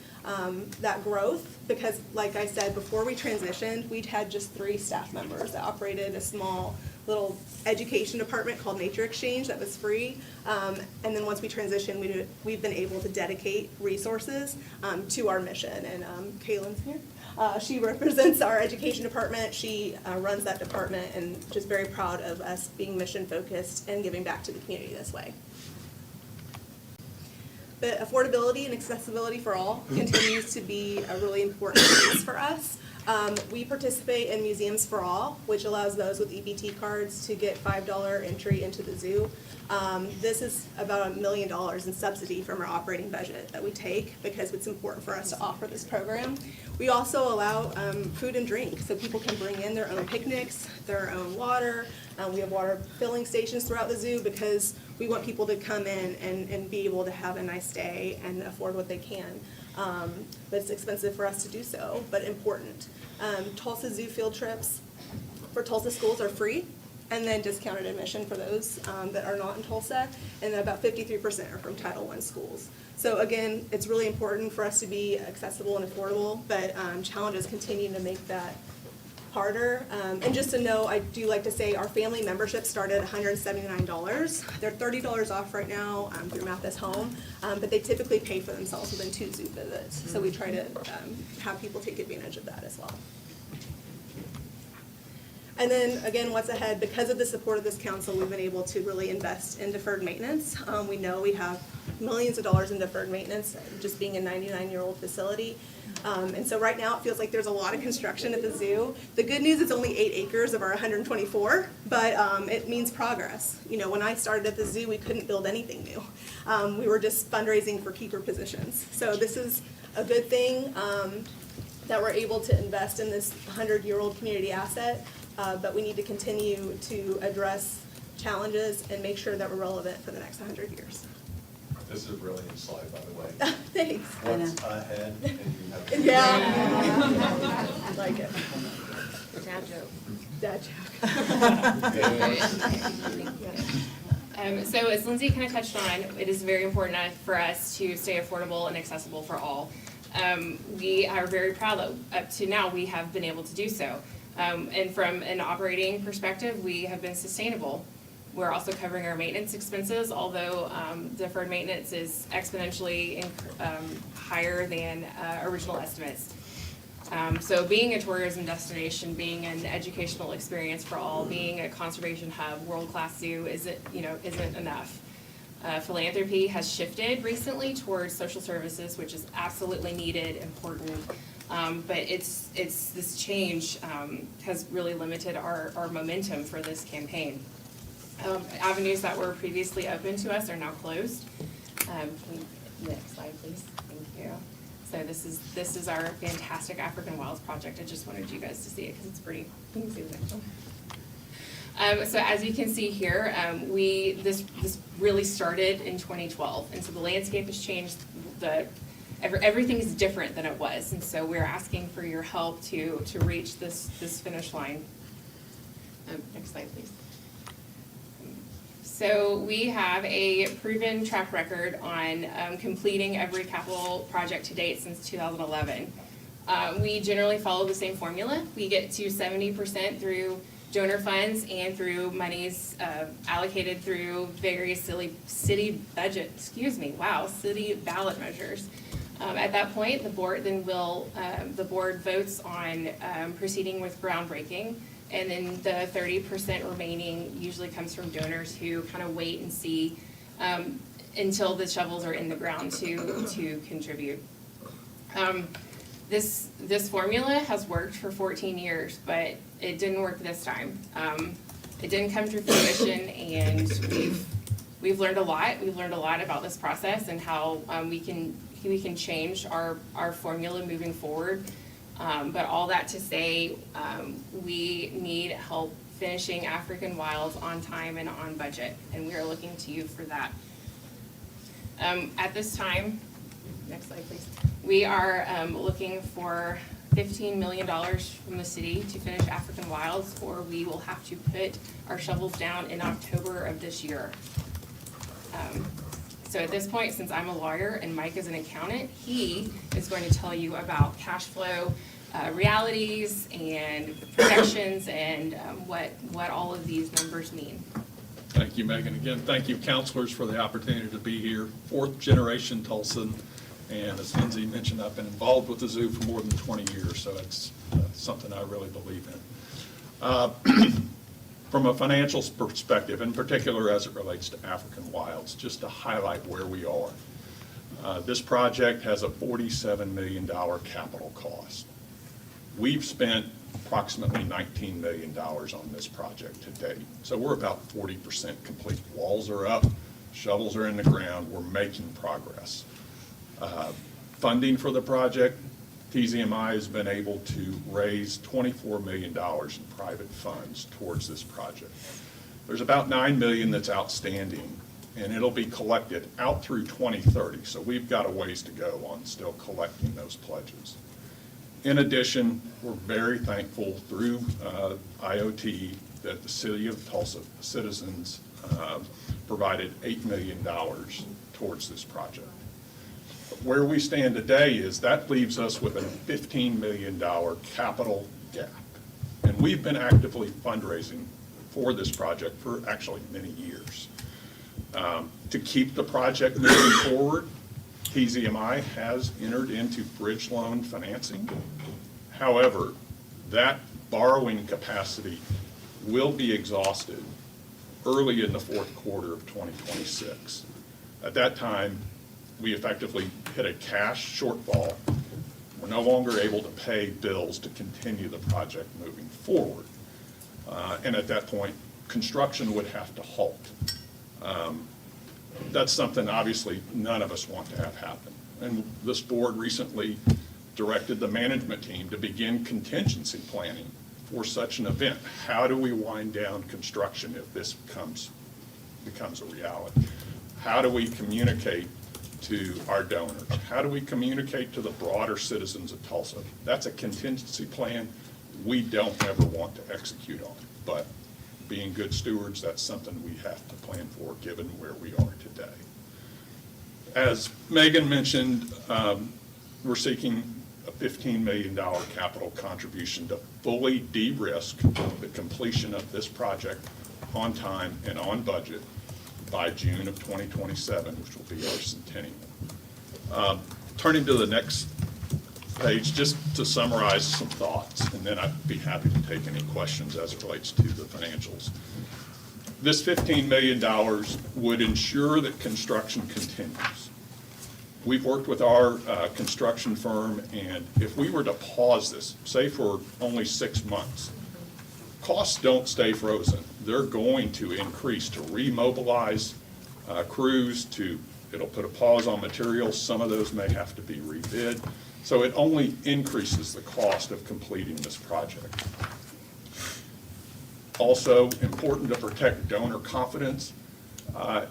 that growth because, like I said, before we transitioned, we'd had just 3 staff members that operated a small little education department called Nature Exchange that was free. And then once we transitioned, we've been able to dedicate resources to our mission. And Kaylin's here. She represents our education department. She runs that department, and just very proud of us being mission focused and giving back to the community this way. But affordability and accessibility for all continues to be a really important piece for us. We participate in Museums for All, which allows those with EBT cards to get $5 entry into the zoo. This is about $1 million in subsidy from our operating budget that we take because it's important for us to offer this program. We also allow food and drink, so people can bring in their own picnics, their own water. We have water filling stations throughout the zoo because we want people to come in and be able to have a nice day and afford what they can. But it's expensive for us to do so, but important. Tulsa Zoo field trips for Tulsa schools are free, and then discounted admission for those that are not in Tulsa, and then about 53% are from Title I schools. So again, it's really important for us to be accessible and affordable, but challenges continue to make that harder. And just to know, I do like to say our family membership started at $179. They're $30 off right now through Mathis Home, but they typically pay for themselves within 2 zoo visits. So we try to have people take advantage of that as well. And then again, what's ahead, because of the support of this council, we've been able to really invest in deferred maintenance. We know we have millions of dollars in deferred maintenance, just being a 99-year-old facility. And so right now it feels like there's a lot of construction at the zoo. The good news is only 8 acres of our 124, but it means progress. You know, when I started at the zoo, we couldn't build anything new. We were just fundraising for keeper positions. So this is a good thing that we're able to invest in this 100-year-old community asset, but we need to continue to address challenges and make sure that we're relevant for the next 100 years. This is a brilliant slide, by the way. Thanks. What's ahead, and you have. Yeah. I like it. Dad joke. Dad joke. So as Lindsay kind of touched on, it is very important for us to stay affordable and accessible for all. We are very proud that up to now we have been able to do so. And from an operating perspective, we have been sustainable. We're also covering our maintenance expenses, although deferred maintenance is exponentially higher than original estimates. So being a tourism destination, being an educational experience for all, being a conservation hub, world-class zoo isn't enough. Philanthropy has shifted recently towards social services, which is absolutely needed, important. But it's this change has really limited our momentum for this campaign. Avenues that were previously open to us are now closed. Next slide, please. Thank you. So this is our fantastic African Wilds project. I just wanted you guys to see it because it's pretty. You can see the next So as you can see here, this really started in 2012, and so the landscape has changed. Everything is different than it was, and so we're asking for your help to reach this finish line. Next slide, please. So we have a proven track record on completing every capital project to date since 2011. We generally follow the same formula. We get to 70% through donor funds and through monies allocated through various city ballot measures. At that point, the board votes on proceeding with groundbreaking, and then the 30% remaining usually comes from donors who kind of wait and see until the shovels are in the ground to contribute. This formula has worked for 14 years, but it didn't work this time. It didn't come to fruition, and we've learned a lot. We've learned a lot about this process and how we can change our formula moving forward. But all that to say, we need help finishing African Wilds on time and on budget, and we are looking to you for that. At this time, next slide please, we are looking for $15 million from the city to finish African Wilds, or we will have to put our shovels down in October of this year. So at this point, since I'm a lawyer and Mike is an accountant, he is going to tell you about cash flow realities and projections and what all of these numbers mean. Thank you, Megan. Again, thank you, counselors, for the opportunity to be here. Fourth generation Tulsan, and as Lindsay mentioned, I've been involved with the zoo for more than 20 years, so it's something I really believe in. From a financial perspective, in particular as it relates to African Wilds, just to highlight where we are. This project has a $47 million capital cost. We've spent approximately $19 million on this project to date. So we're about 40% complete. Walls are up, shovels are in the ground, we're making progress. Funding for the project, TZMI has been able to raise $24 million in private funds towards this project. There's about $9 million that's outstanding, and it'll be collected out through 2030. So we've got a ways to go on still collecting those pledges. In addition, we're very thankful through IoT that the City of Tulsa citizens provided $8 million towards this project. Where we stand today is that leaves us with a $15 million capital gap. And we've been actively fundraising for this project for actually many years. To keep the project moving forward, TZMI has entered into bridge loan financing. However, that borrowing capacity will be exhausted early in the fourth quarter of 2026. At that time, we effectively hit a cash shortfall. We're no longer able to pay bills to continue the project moving forward. And at that point, construction would have to halt. That's something obviously none of us want to have happen. And this board recently directed the management team to begin contingency planning for such an event. How do we wind down construction if this becomes a reality? How do we communicate to our donors? How do we communicate to the broader citizens of Tulsa? That's a contingency plan we don't ever want to execute on, but being good stewards, that's something we have to plan for given where we are today. As Megan mentioned, we're seeking a $15 million capital contribution to fully de-risk the completion of this project on time and on budget by June of 2027, which will be our centennial. Turning to the next page, just to summarize some thoughts, and then I'd be happy to take any questions as it relates to the financials. This $15 million would ensure that construction continues. We've worked with our construction firm, and if we were to pause this, say for only 6 months, costs don't stay frozen. They're going to increase to remobilize crews, it'll put a pause on materials. Some of those may have to be rebid. So it only increases the cost of completing this project. also important to protect donor confidence.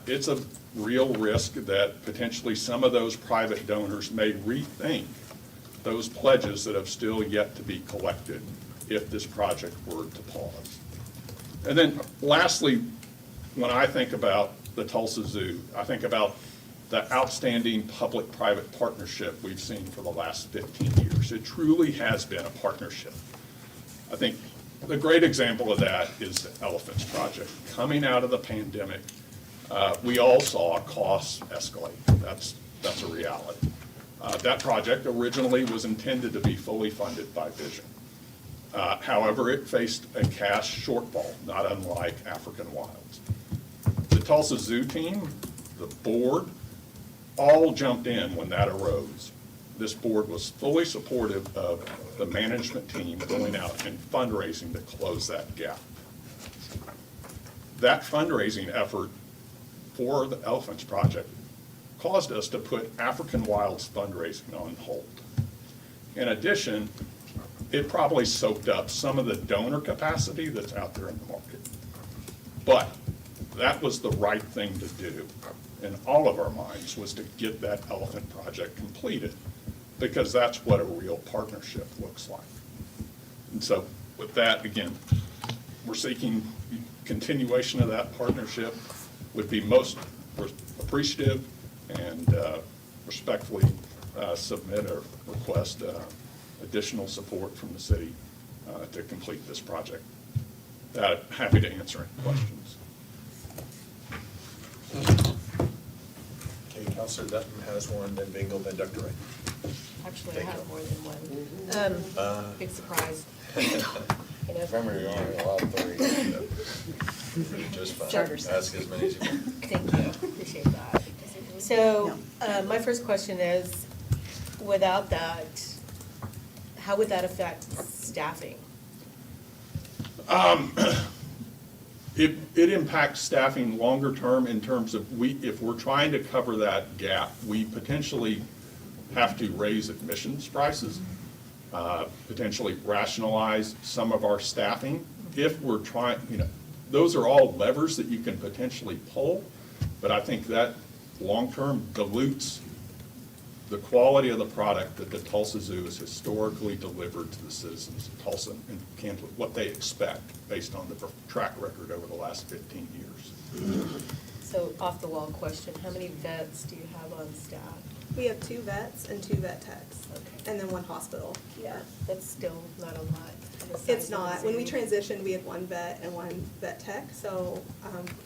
It's a real risk that potentially some of those private donors may rethink those pledges that have still yet to be collected if this project were to pause. And then lastly, when I think about the Tulsa Zoo, I think about the outstanding public-private partnership we've seen for the last 15 years. It truly has been a partnership. I think the great example of that is the Elephants Project. Coming out of the pandemic, we all saw costs escalate. That's a reality. That project originally was intended to be fully funded by Vision. However, it faced a cash shortfall, not unlike African Wilds. The Tulsa Zoo team, the board, all jumped in when that arose. This board was fully supportive of the management team going out and fundraising to close that gap. That fundraising effort for the Elephants Project caused us to put African Wilds fundraising on hold. In addition, it probably soaked up some of the donor capacity that's out there in the market. But that was the right thing to do in all of our minds, was to get that Elephant Project completed, because that's what a real partnership looks like. And so with that, again, we're seeking continuation of that partnership, would be most appreciative, and respectfully submit or request additional support from the city to complete this project. Happy to answer any questions. Okay, Counselor Dutton has one, then Bingle, then Dr. Wright. Actually, I have more than one. Big surprise. You know, from you're only allowed 3. Just fine. Charter Ask as many as you want. Thank you, appreciate that. So, my first question is, without that, how would that affect staffing? It impacts staffing longer term in terms of if we're trying to cover that gap, we potentially have to raise admissions prices, potentially rationalize some of our staffing. If we're trying, those are all levers that you can potentially pull, but I think that long-term dilutes the quality of the product that the Tulsa Zoo has historically delivered to the citizens of Tulsa and what they expect based on the track record over the last 15 years. So, off-the-wall question, how many vets do you have on staff? We have 2 vets and 2 vet techs, Okay. and then 1 hospital. Yeah, that's still not a lot. It's not. When we transitioned, we had 1 vet and 1 vet tech, so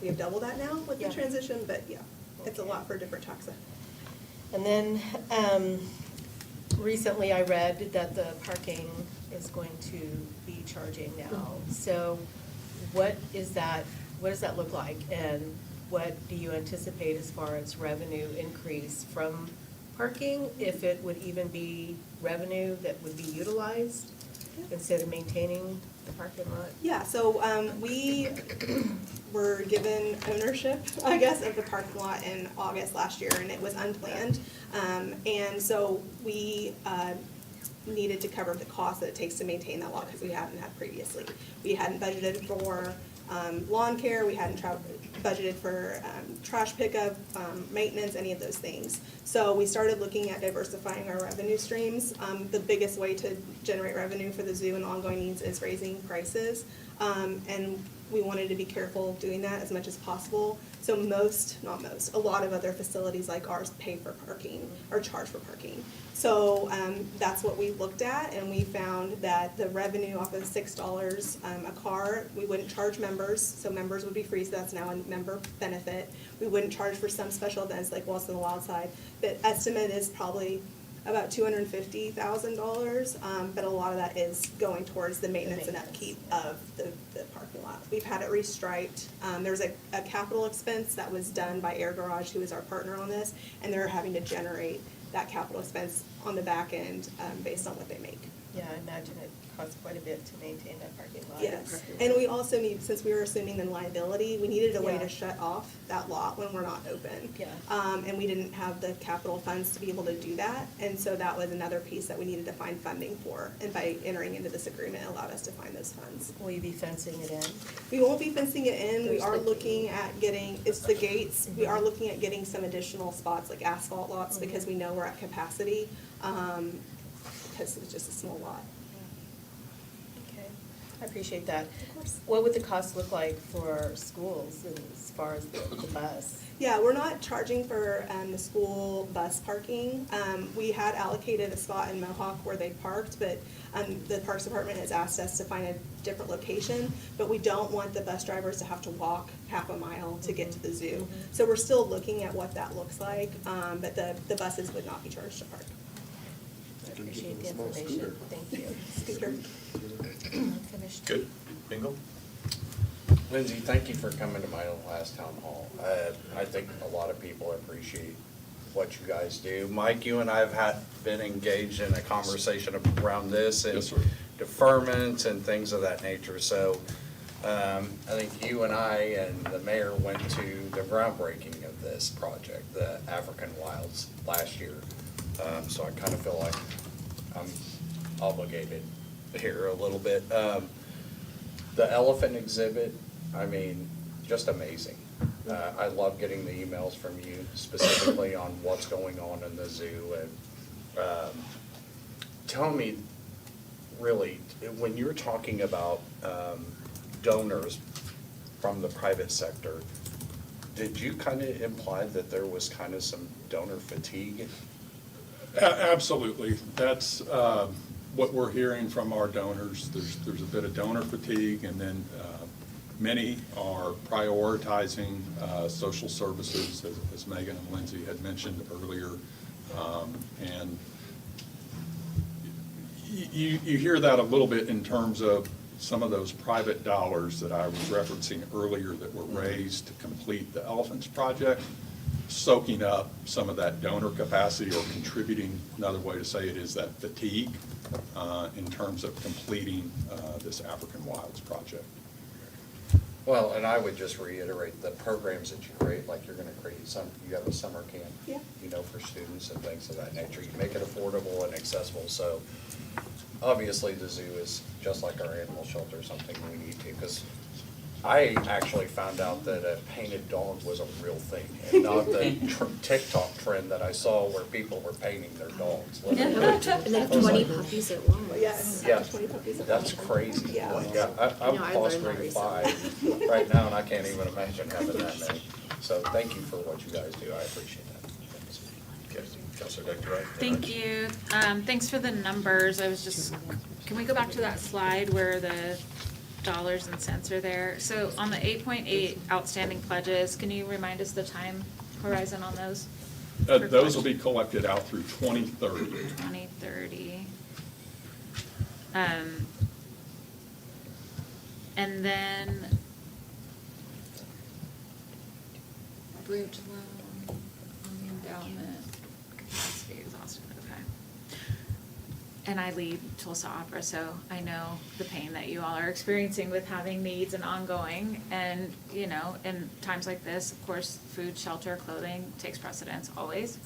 we have double that now with the Yeah. transition, but yeah, it's a Okay. lot for different taxa. And then, recently I read that the parking is going to be charging now. So what does that look like? And what do you anticipate as far as revenue increase from parking? If it would even be revenue that would be utilized instead of maintaining the parking lot? Yeah, so we were given ownership, I guess, of the parking lot in August last year, and it was unplanned. And so we needed to cover the cost that it takes to maintain that lot, because we hadn't had previously. We hadn't budgeted for lawn care, we hadn't budgeted for trash pickup, maintenance, any of those things. So we started looking at diversifying our revenue streams. The biggest way to generate revenue for the zoo and ongoing needs is raising prices. And we wanted to be careful of doing that as much as possible. So a lot of other facilities like ours pay for parking or charge for parking. So that's what we looked at, and we found that the revenue off of $6 a car, we wouldn't charge members, so members would be free, so that's now a member benefit. We wouldn't charge for some special events like Waltz on the Wild Side. The estimate is probably about $250,000, but a lot of that is going towards the maintenance and upkeep of the parking lot. We've had it restriped. There's a capital expense that was done by Air Garage, who is our partner on this, and they're having to generate that capital expense on the back end based on what they make. Yeah, I imagine it costs quite a bit to maintain that parking lot. Yes, and we also need, since we were assuming the liability, we needed a way Yeah. to shut off that lot when we're not open. Yeah. And we didn't have the capital funds to be able to do that, and so that was another piece that we needed to find funding for. And by entering into this agreement, it allowed us to find those funds. Will you be fencing it in? We won't be fencing it in, we There's are the- looking at getting, it's the gates, we are looking at getting some additional spots like asphalt lots, because we know we're at capacity, because it's just a small lot. Okay, I appreciate that. Of course. What would the cost look like for schools as far as the bus? Yeah, we're not charging for the school bus parking. We had allocated a spot in Mohawk where they parked, but the Parks Department has asked us to find a different location. But we don't want the bus drivers to have to walk half a mile to get to the zoo. So we're still looking at what that looks like, but the buses would not be charged to park. I appreciate the information, thank you. Scooter. Finished. Good. Bingo? Lindsay, thank you for coming to my last town hall. I think a lot of people appreciate what you guys do. Mike, you and I have been engaged in a conversation around this and Yes, sir. deferments and things of that nature. So I think you and I and the mayor went to the groundbreaking of this project, the African Wilds, last year. So I kind of feel like I'm obligated here a little bit. The elephant exhibit, I mean, just amazing. I love getting the emails from you specifically on what's going on in the zoo. And tell me, really, when you're talking about donors from the private sector, did you kind of imply that there was kind of some donor fatigue? Absolutely. That's what we're hearing from our donors. There's a bit of donor fatigue, and then many are prioritizing social services, as Megan and Lindsay had mentioned earlier. And you hear that a little bit in terms of some of those private dollars that I was referencing earlier that were raised to complete the Elephants project, soaking up some of that donor capacity or contributing, another way to say it is that fatigue in terms of completing this African Wilds project. Well, and I would just reiterate the programs that you create, like you're gonna create you have a summer camp. Yeah. You know, for students and things of that nature. You make it affordable and accessible, so obviously the zoo is just like our animal shelter, something we need to, because I actually found out that a painted dog was a real thing, and not the TikTok trend that I saw where people were painting their dogs. And they have 20 puppies at once. Yes, Yeah, up to 20 puppies. that's crazy. Yeah. I'm No, I fostering learned that 5 right now, and I can't even imagine having that many. So thank you for what you guys do, I appreciate that. Okay. Counselor Dr. Wright? Thank you. Thanks for the numbers. I was just, can we go back to that slide where the dollars and cents are there? So on the 8.8 outstanding pledges, can you remind us the time horizon on those? Those will be collected out through 2030. 2030. And then bridge loan, on the endowment, capacity exhausted, okay. And I lead Tulsa Opera, so I know the pain that you all are experiencing with having needs and ongoing. And, you know, in times like this, of course, food, shelter, clothing takes precedence always.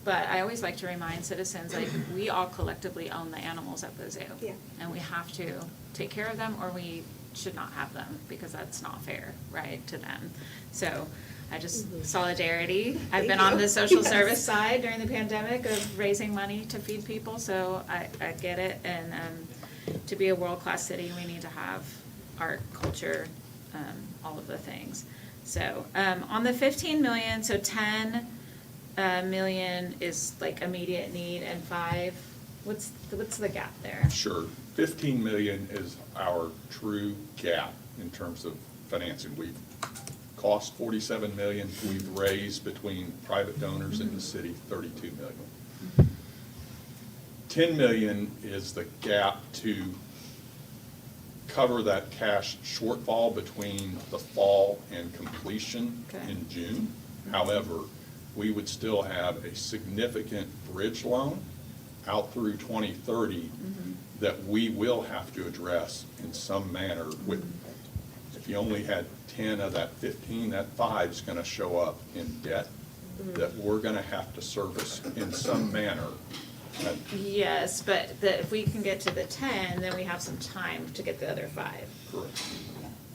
But I always like to remind citizens, like, we all collectively own the animals at the zoo. Yeah. And we have to take care of them, or we should not have them, because that's not fair, right, to them. So I just, solidarity. I've been on the social service side during the pandemic of raising money to feed people, so I get it. And to be a world-class city, we need to have art, culture, all of the things. So on the 15 million, so 10 million is like immediate need, and 5, what's the gap there? Sure. 15 million is our true gap in terms of financing. We've cost 47 million. We've raised between private donors and the city 32 million. 10 million is the gap to cover that cash shortfall between the fall and completion in June. However, we would still have a significant bridge loan out through 2030 that we will have to address in some manner with, if you only had 10 of that 15, that 5's gonna show up in debt that we're gonna have to service in some manner. And Yes, but if we can get to the 10, then we have some time to get the other 5 correct.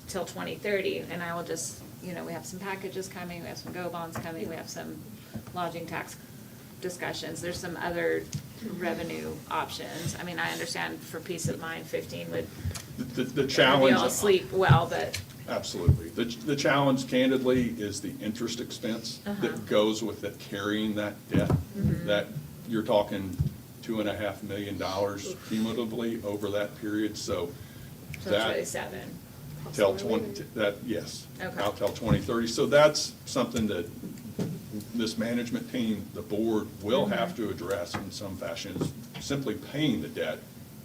till 2030. And I will just, we have some packages coming, we have some GO bonds coming, we have some lodging tax discussions. There's some other revenue options. I mean, I understand for peace of mind, 15 would, The challenge. we all sleep well, but Absolutely. The challenge candidly is the interest expense that goes with it, carrying that debt. That, you're talking $2.5 million cumulatively over that period, so till that. 27. Till 20, that, yes. Okay. Out till 2030. So that's something that this management team, the board, will have to address in some fashion, is simply paying the debt,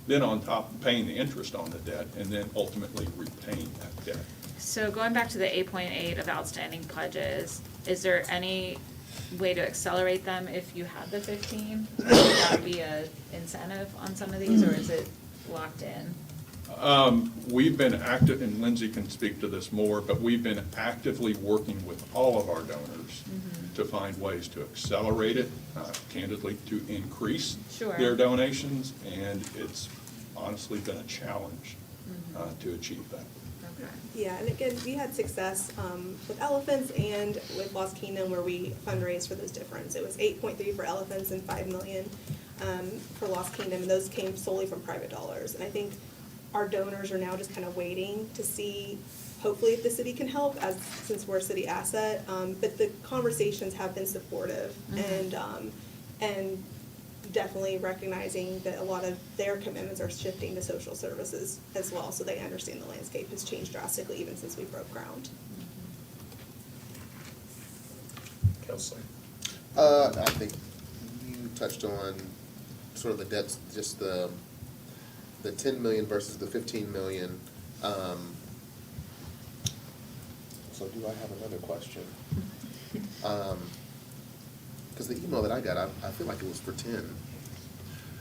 then on top, paying the interest on the debt, and then ultimately repaying that debt. So going back to the 8.8 of outstanding pledges, is there any way to accelerate them if you had the 15? Would that be a incentive on some of these, or is it locked in? We've been active, and Lindsay can speak to this more, but we've been actively working with all of our donors to find ways to accelerate it, candidly, to increase Sure. their donations, and it's honestly been a challenge to achieve that. Okay. Yeah, and again, we had success with elephants and with Lost Kingdom where we fundraised for those difference. It was 8.3 for elephants and 5 million for Lost Kingdom, and those came solely from private dollars. And I think our donors are now just kind of waiting to see, hopefully, if the city can help, since we're a city asset. But the conversations have been supportive, and definitely recognizing that a lot of their commitments are shifting to social services as well, so they understand the landscape has changed drastically even since we broke ground. Counselor? I think you touched on sort of the debts, just the 10 million versus the 15 million. So do I have another question? Because the email that I got, I feel like it was for 10.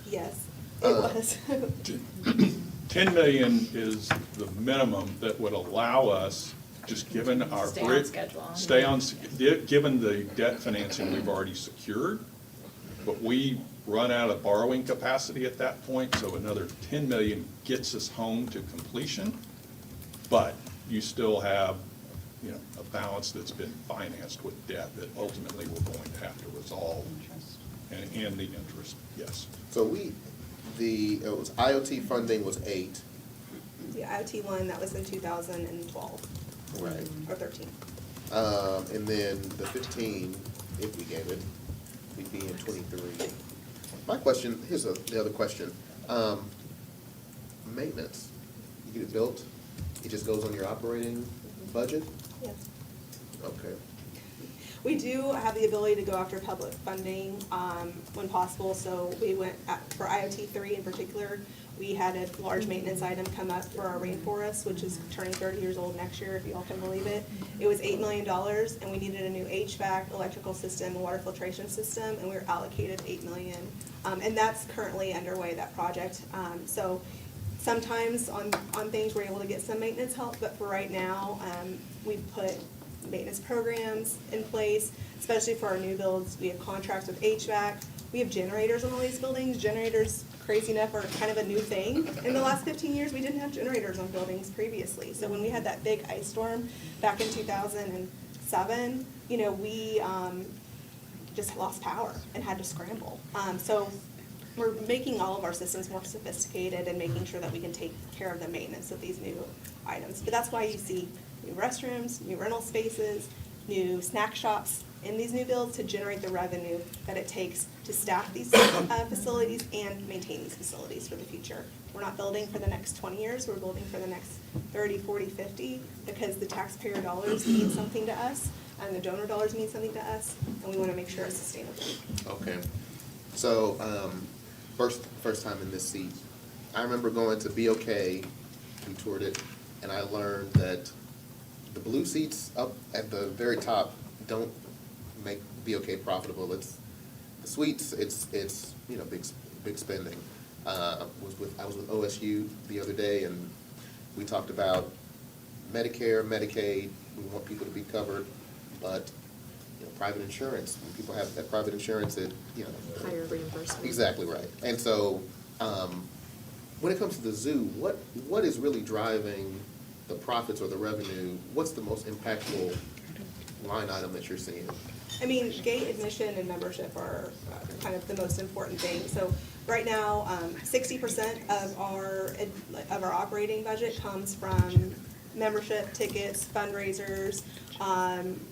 Yes, it was. 10 million is the minimum that would allow us, just given our. Stay on schedule. Stay on, given the debt financing we've already secured, but we run out of borrowing capacity at that point, so another 10 million gets us home to completion, but you still have, a balance that's been financed with debt that ultimately we're going to have to resolve. And the interest, yes. So it was IoT funding was 8. The IoT one, that was in 2012. Right. Or 13. And then the 15, if we gave it, we'd be in 23. My question, here's the other question. Maintenance, you get it built, it just goes on your operating budget? Yes. Okay. We do have the ability to go after public funding when possible, so we went, for IoT 3 in particular, we had a large maintenance item come up for our rainforest, which is turning 30 years old next year, if you all can believe it. It was $8 million, and we needed a new HVAC, electrical system, and water filtration system, and we were allocated $8 million. And that's currently underway, that project. So sometimes on things, we're able to get some maintenance help, but for right now, we've put maintenance programs in place, especially for our new builds. We have contracts with HVAC. We have generators on all these buildings. Generators, crazy enough, are kind of a new thing. In the last 15 years, we didn't have generators on buildings previously. So when we had that big ice storm back in 2007, we just lost power and had to scramble. So we're making all of our systems more sophisticated and making sure that we can take care of the maintenance of these new items. But that's why you see new restrooms, new rental spaces, new snack shops in these new builds to generate the revenue that it takes to staff these facilities and maintain these facilities for the future. We're not building for the next 20 years, we're building for the next 30, 40, 50, because the taxpayer dollars mean something to us, and the donor dollars mean something to us, and we want to make sure it's sustainable. Okay. So, first time in this seat, I remember going to BOK, we toured it, and I learned that the blue seats up at the very top don't make BOK profitable. It's the suites, it's big spending. I was with OSU the other day, and we talked about Medicare, Medicaid, we want people to be covered, but, you know, private insurance, when people have that private insurance, it, you know. Higher reimbursement. Exactly right. And so, when it comes to the zoo, what is really driving the profits or the revenue? What's the most impactful line item that you're seeing? I mean, gate admission and membership are kind of the most important thing. So right now, 60% of our operating budget comes from membership, tickets, fundraisers,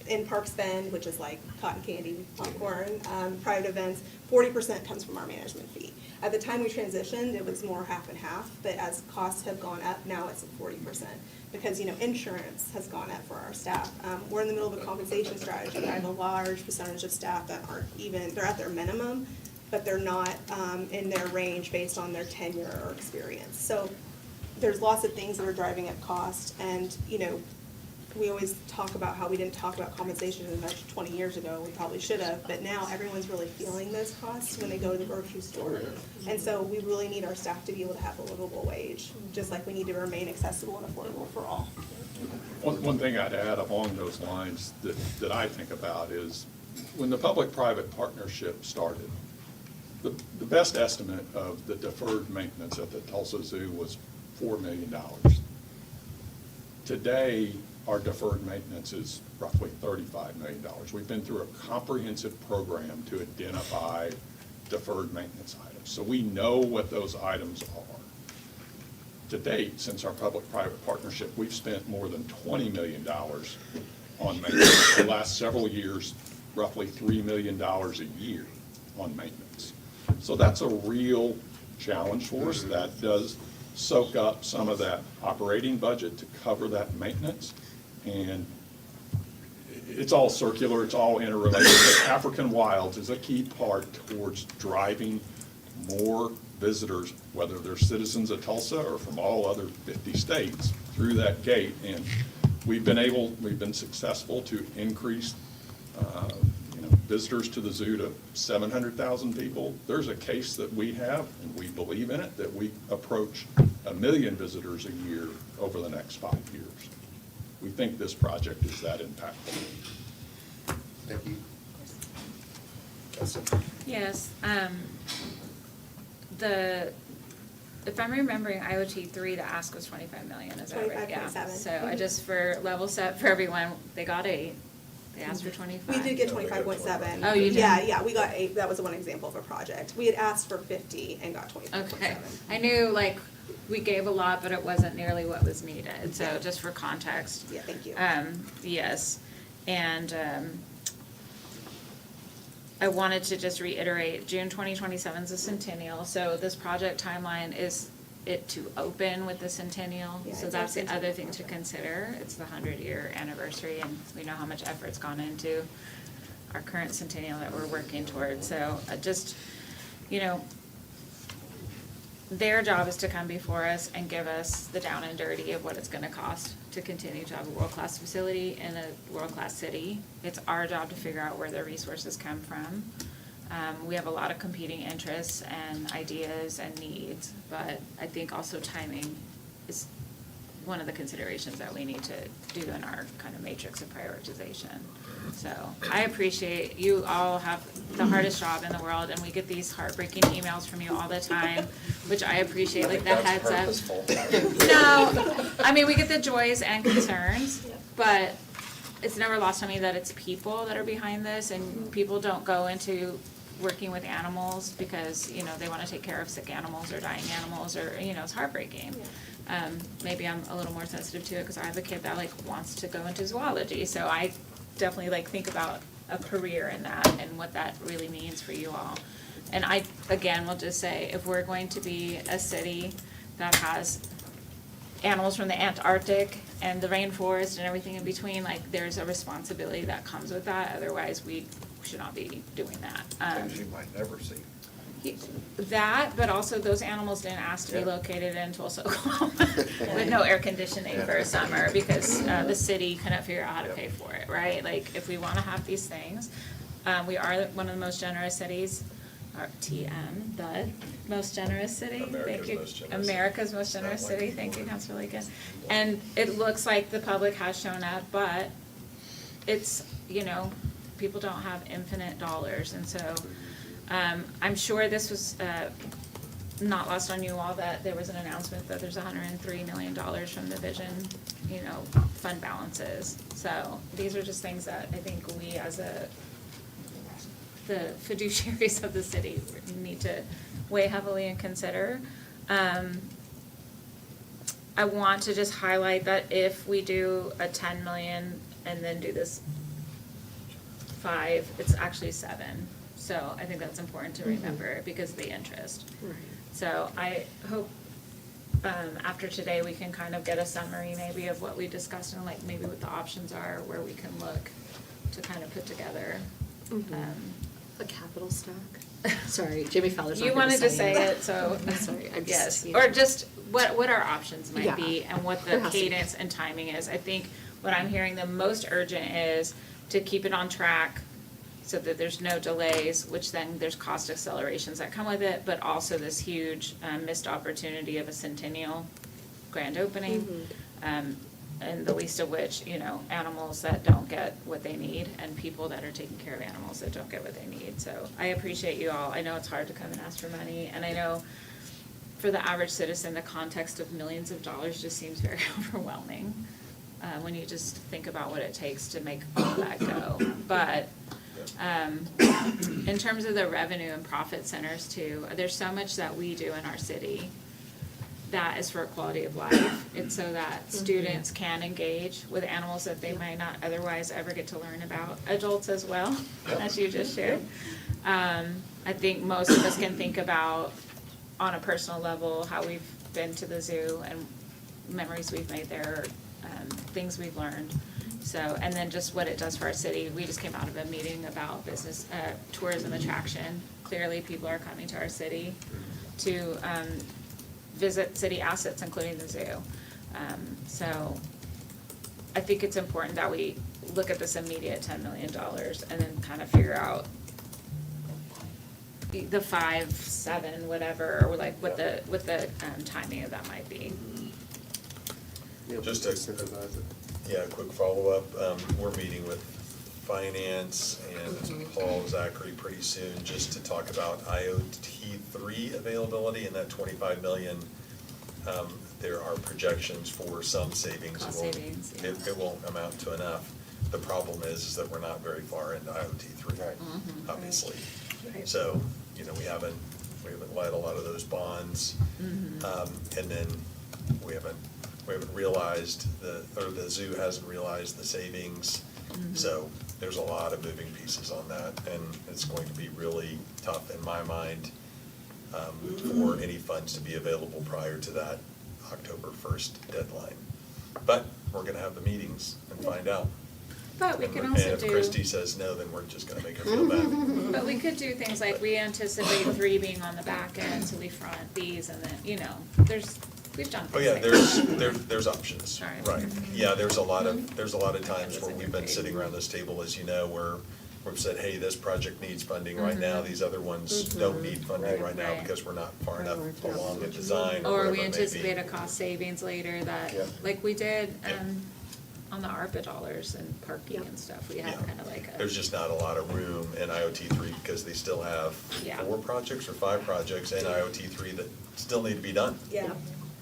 in-park spend, which is like cotton candy, popcorn, private events. 40% comes from our management fee. At the time we transitioned, it was more half and half, but as costs have gone up, now it's at 40%. Because, you know, insurance has gone up for our staff. We're in the middle of a compensation strategy. I have a large percentage of staff that aren't even, they're at their minimum, but they're not in their range based on their tenure or experience. So there's lots of things that are driving up cost, and, you know, we always talk about how we didn't talk about compensation as much 20 years ago. We probably should have, but now everyone's really feeling those costs when they go to the grocery store. And so we really need our staff to be able to have a livable wage, just like we need to remain accessible and affordable for all. One thing I'd add along those lines that I think about is when the public-private partnership started, the best estimate of the deferred maintenance at the Tulsa Zoo was $4 million. Today, our deferred maintenance is roughly $35 million. We've been through a comprehensive program to identify deferred maintenance items. So we know what those items are. To date, since our public-private partnership, we've spent more than $20 million on maintenance. The last several years, roughly $3 million a year on maintenance. So that's a real challenge for us. That does soak up some of that operating budget to cover that maintenance. And it's all circular, it's all interrelated, but African Wilds is a key part towards driving more visitors, whether they're citizens of Tulsa or from all other 50 states, through that gate. And we've been successful to increase visitors to the zoo to 700,000 people. There's a case that we have, and we believe in it, that we approach 1 million visitors a year over the next 5 years. We think this project is that impactful. Thank you. Yes, if I'm remembering IoT 3, the ask was 25 million, is that right? 25.7. Yeah. So I just, for level set for everyone, they got 8, they asked for 25. We did get 25.7. Oh, you did? Yeah, we got 8, that was one example of a project. We had asked for 50 and got 25.7. Okay, I knew, like, we gave a lot, but it wasn't nearly what was needed, so just for context. Yeah, thank you. Yes, and I wanted to just reiterate, June 2027 is a centennial, so this project timeline is it to open with the centennial. Yeah, So it's that's our the other thing to consider. It's the 100-year anniversary, and we know how much effort's gone into our current centennial that we're working towards. So just, you know, their job is to come before us and give us the down and dirty of what it's gonna cost to continue to have a world-class facility in a world-class city. It's our job to figure out where the resources come from. We have a lot of competing interests and ideas and needs, but I think also timing is one of the considerations that we need to do in our kind of matrix of prioritization. So I appreciate, you all have the hardest job in the world, and we get these heartbreaking emails from you all the time, which I appreciate, like the heads up. No, I mean, we get the joys and concerns, but it's never lost on me that it's people that are behind this, and people don't go into working with animals because, you know, they wanna take care of sick animals or dying animals, or, you know, it's heartbreaking. Maybe I'm a little more sensitive to it because I have a kid that like wants to go into zoology, so I definitely like think about a career in that and what that really means for you all. And I, again, will just say, if we're going to be a city that has animals from the Antarctic and the rainforest and everything in between, like, there's a responsibility that comes with that, otherwise we should not be doing that. Things you might never see. That, but also those animals didn't ask to be located in Tulsa, Oklahoma with no air conditioning for a summer because the city couldn't figure out how to pay for it, right? Like, if we wanna have these things, we are one of the most generous cities or TM, the most generous city. Thank America's you. most generous. America's most generous Sound like city. Thank you, Councilor Lincoln. And it looks like the public has shown up, but it's, you know, people don't have infinite dollars. And so I'm sure this was not lost on you all that there was an announcement that there's $103 million from the vision, you know, fund balances. So these are just things that I think we as the fiduciaries of the city need to weigh heavily and consider. I want to just highlight that if we do a 10 million and then do this 5, it's actually 7. So I think that's important to remember because of the interest. Right. So I hope after today, we can kind of get a summary maybe of what we discussed and like maybe what the options are, where we can look to kind of put together. A capital stack? Sorry, Jimmy Fowler's not You here wanted to say it. it, so. I'm sorry, I'm Yes, just, or just what our options might Yeah. be and what There the has to be. cadence and timing is. I think what I'm hearing the most urgent is to keep it on track so that there's no delays, which then there's cost accelerations that come with it, but also this huge missed opportunity of a centennial grand opening. And the least of which, you know, animals that don't get what they need and people that are taking care of animals that don't get what they need. So I appreciate you all. I know it's hard to come and ask for money, and I know for the average citizen, the context of millions of dollars just seems very overwhelming when you just think about what it takes to make all that go. But in terms of the revenue and profit centers too, there's so much that we do in our city that is for quality of life. It's so that students can engage with animals that they might not otherwise ever get to learn about. Adults as well, as you just shared. I think most of us can think about, on a personal level, how we've been to the zoo and memories we've made there, things we've learned. So, and then just what it does for our city. We just came out of a meeting about business, tourism attraction. Clearly, people are coming to our city to visit city assets, including the zoo. So I think it's important that we look at this immediate $10 million and then kind of figure out the 5, 7, whatever, or like what the timing of that might be. Yeah, Just we a- incentivize it. Yeah, a quick follow-up. We're meeting with finance and Paul Zachary pretty soon just to talk about IoT3 availability and that 25 million. There are projections for some savings. Cost It won't- savings, yeah. It won't amount to enough. The problem is that we're not very far into IoT3, obviously. So, you know, we haven't let a lot of those bonds. And then we haven't realized the zoo hasn't realized the savings. So there's a lot of moving pieces on that, and it's going to be really tough in my mind for any funds to be available prior to that October 1st deadline. But we're gonna have the meetings and find out. But we And can and also if do. Christie says no, then we're just gonna make her feel bad. But we could do things like, we anticipate 3 being on the back end, so we front these, and then, you know, we've done Oh, things yeah, like that. there's options, Right. right. Yeah, there's a lot of times where we've been sitting around this table, as you know, where we've said, hey, this project needs funding right now, these other ones don't need funding right now Right. because we're not far enough along in design or Or whatever we it may anticipate be. a cost savings later that, Yeah. like we did on the ARPA dollars and parking and stuff, we had Yeah. kind of like a. There's just not a lot of room in IoT3 because they still have Yeah. 4 projects or 5 projects in IoT3 that still need to be done. Yeah.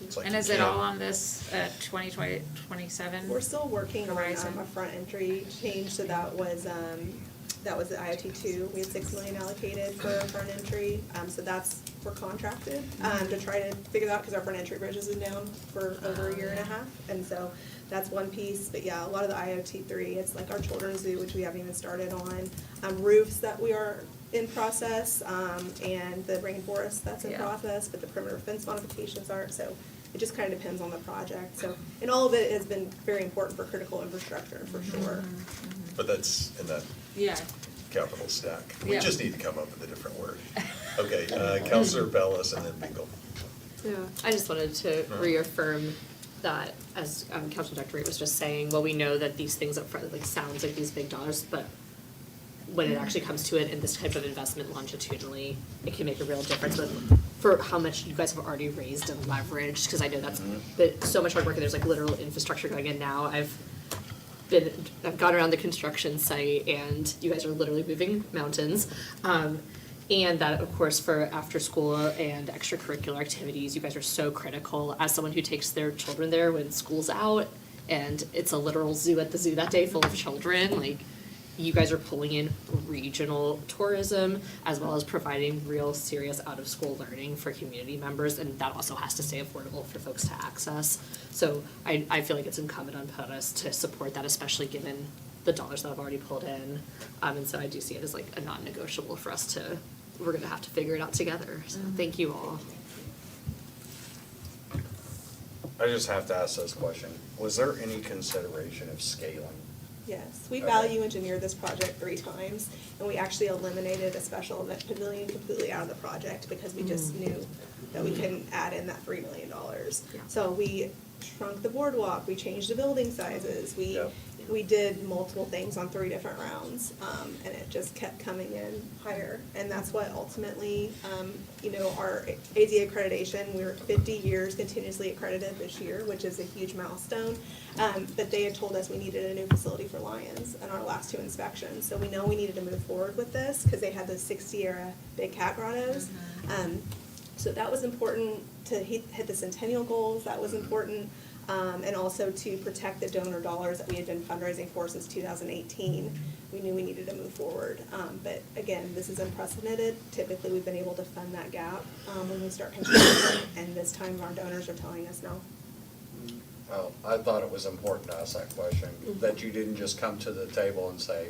It's like And you is it can't- all on this 2027? We're still working on Horizon. a front entry change, so that was the IoT2. We had 6 million allocated for front entry, so we're contracted to try to figure that out because our front entry bridge has been down for over a year and a half, and so that's one piece. But yeah, a lot of the IoT3, it's like our children's zoo, which we haven't even started on, roofs that we are in process, and the rainforest that's in Yeah. process, but the perimeter fence modifications aren't, so it just kind of depends on the project. So, and all of it has been very important for critical infrastructure, for sure. But that's in that Yeah. capital stack. We Yeah. just need to come up with a different word. Okay, Counselor Bellis and then Bingle. Yeah, I just wanted to reaffirm that, as Councilor Dr. Reed was just saying, well, we know that these things up front, like, sounds like these big dollars, but when it actually comes to it, and this type of investment longitudinally, it can make a real difference. But for how much you guys have already raised and leveraged, because I know that's been so much hard work, and there's like literal infrastructure going in now. I've gone around the construction site, and you guys are literally moving mountains. And that, of course, for after-school and extracurricular activities, you guys are so critical. As someone who takes their children there when school's out, and it's a literal zoo at the zoo that day full of children, like, you guys are pulling in regional tourism, as well as providing real serious out-of-school learning for community members, and that also has to stay affordable for folks to access. So I feel like it's incumbent on us to support that, especially given the dollars that I've already pulled in. And so I do see it as like a non-negotiable for us to, we're gonna have to figure it out together. So thank you all. I just have to ask this question. Was there any consideration of scaling? Yes, we Okay. value engineered this project 3 times, and we actually eliminated a special event pavilion completely out of the project because we just knew that we couldn't add in that $3 million. So we shrunk the boardwalk, we changed the building sizes, we did multiple things on 3 different rounds, and it just kept coming in higher. And that's what ultimately, our AZA accreditation, we were 50 years continuously accredited this year, which is a huge milestone. But they had told us we needed a new facility for Lions in our last 2 inspections. So we know we needed to move forward with this because they had those 60-era big cat grottos. So that was important to hit the centennial goals, that was important. And also to protect the donor dollars that we had been fundraising for since 2018. We knew we needed to move forward. But again, this is unprecedented. Typically, we've been able to fund that gap when we start construction, and this time our donors are telling us no. Oh, I thought it was important to ask that question, that you didn't just come to the table and say,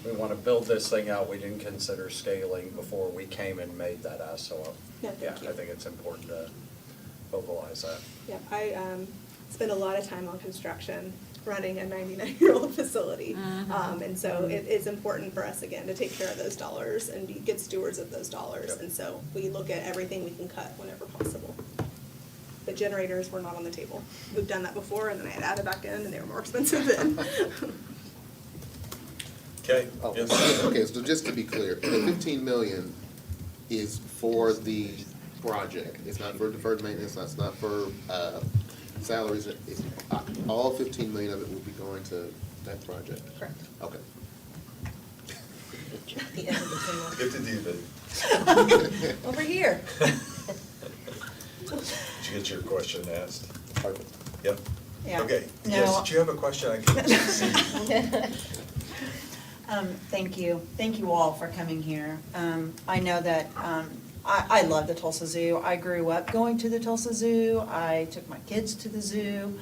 we want to build this thing out, we didn't consider scaling before we came and made that ask. So, Yeah, thank you. I think it's important to vocalize that. Yeah, I spend a lot of time on construction, running a 99-year-old facility. And so it is important for us, again, to take care of those dollars and be good stewards of those dollars. Yep. And so we look at everything we can cut whenever possible. But generators were not on the table. We've done that before, and then I had added back in, and they were more expensive then. Okay, Oh, yes. okay, so just to be clear, the 15 million is for the project. It's not for deferred maintenance, that's not for salaries. It's, all 15 million of it will be going to that project? Correct. Okay. Get to David. Over here. Did you get your question asked? Perfect. Yep. Yeah. Okay, No. yes, did you have a question? I can see. Thank you. Thank you all for coming here. I know that, I love the Tulsa Zoo. I grew up going to the Tulsa Zoo. I took my kids to the zoo.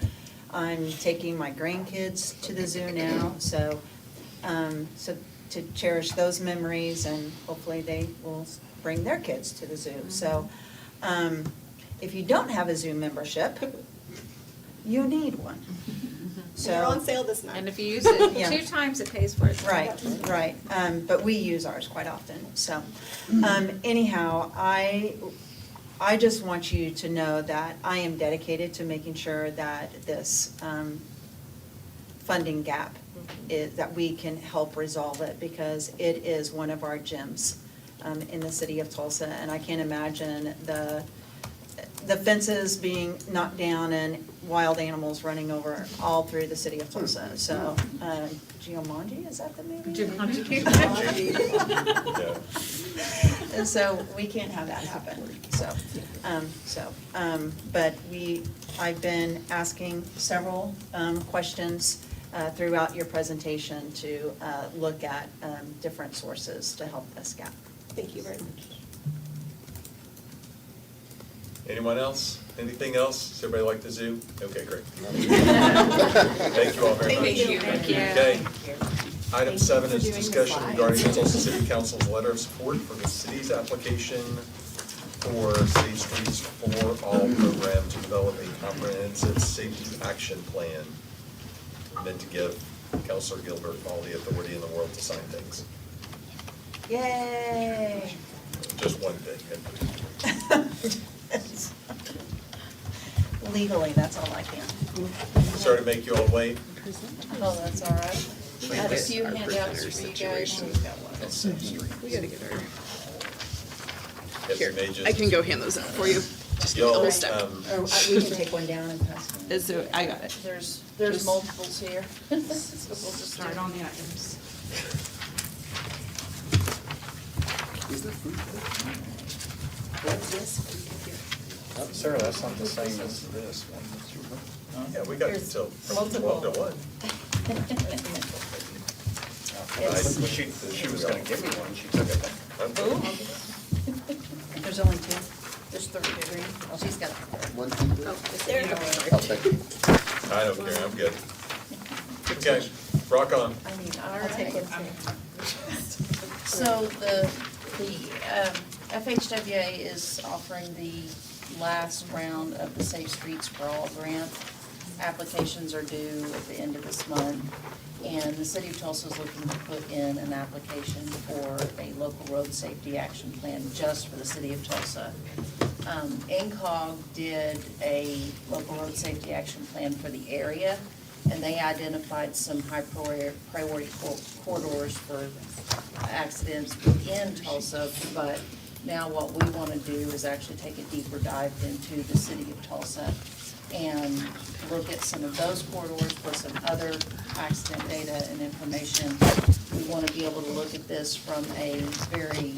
I'm taking my grandkids to the zoo now, so to cherish those memories, and hopefully they will bring their kids to the zoo. So, if you don't have a zoo membership, you need one. So. They're on sale this night. And if you use it Yeah. 2 times, it pays for itself. Right. But we use ours quite often, so. Anyhow, I just want you to know that I am dedicated to making sure that this, funding gap that we can help resolve it, because it is one of our gems, in the city of Tulsa, and I can't imagine the fences being knocked down and wild animals running over all through the city of Tulsa. So, Jumanji, is that the movie? Yeah. And so we can't have that happen, but I've been asking several, questions, throughout your presentation to, look at, different sources to help this gap. Thank you very much. Anyone else? Anything else? Does everybody like the zoo? Okay, great. Thank you all very much. Thank you. Thank you. Okay. Item 7 is doing the discussion slides. regarding the Tulsa City Council's letter of support for the city's application for Safe Streets for All program to develop a comprehensive safety action plan, and then to give Councilor Gilbert all the authority in the world to sign things. Yay! Just one thing. Legally, that's all I can. Sorry to make you all wait. Oh, that's all right. I have a few handouts for you guys. That's Safe Street. We gotta get our, Yes, here, you may just- I can go hand those out for you. Just give me the Y'all, whole stack. Or we can take one down and pass it on. Is there, I got it. There's Just- multiples here. So we'll just Start on the items. Is there food? Sarah, that's not the same as this one. Yeah, we got There's until from multiple. 12 to 1. She was gonna give me one, she took it. There's only two. There's three. Oh, she's got it. 1, 2, 3? There you go. I'll take it. I don't care, I'm good. Okay, rock on. I mean, I'll take one. So the FHWA is offering the last round of the Safe Streets for All grant. Applications are due at the end of this month, and the city of Tulsa is looking to put in an application for a local road safety action plan just for the city of Tulsa. NCOG did a local road safety action plan for the area, and they identified some high priority corridors for accidents within Tulsa, but now what we want to do is actually take a deeper dive into the city of Tulsa and look at some of those corridors with some other accident data and information. We want to be able to look at this from a very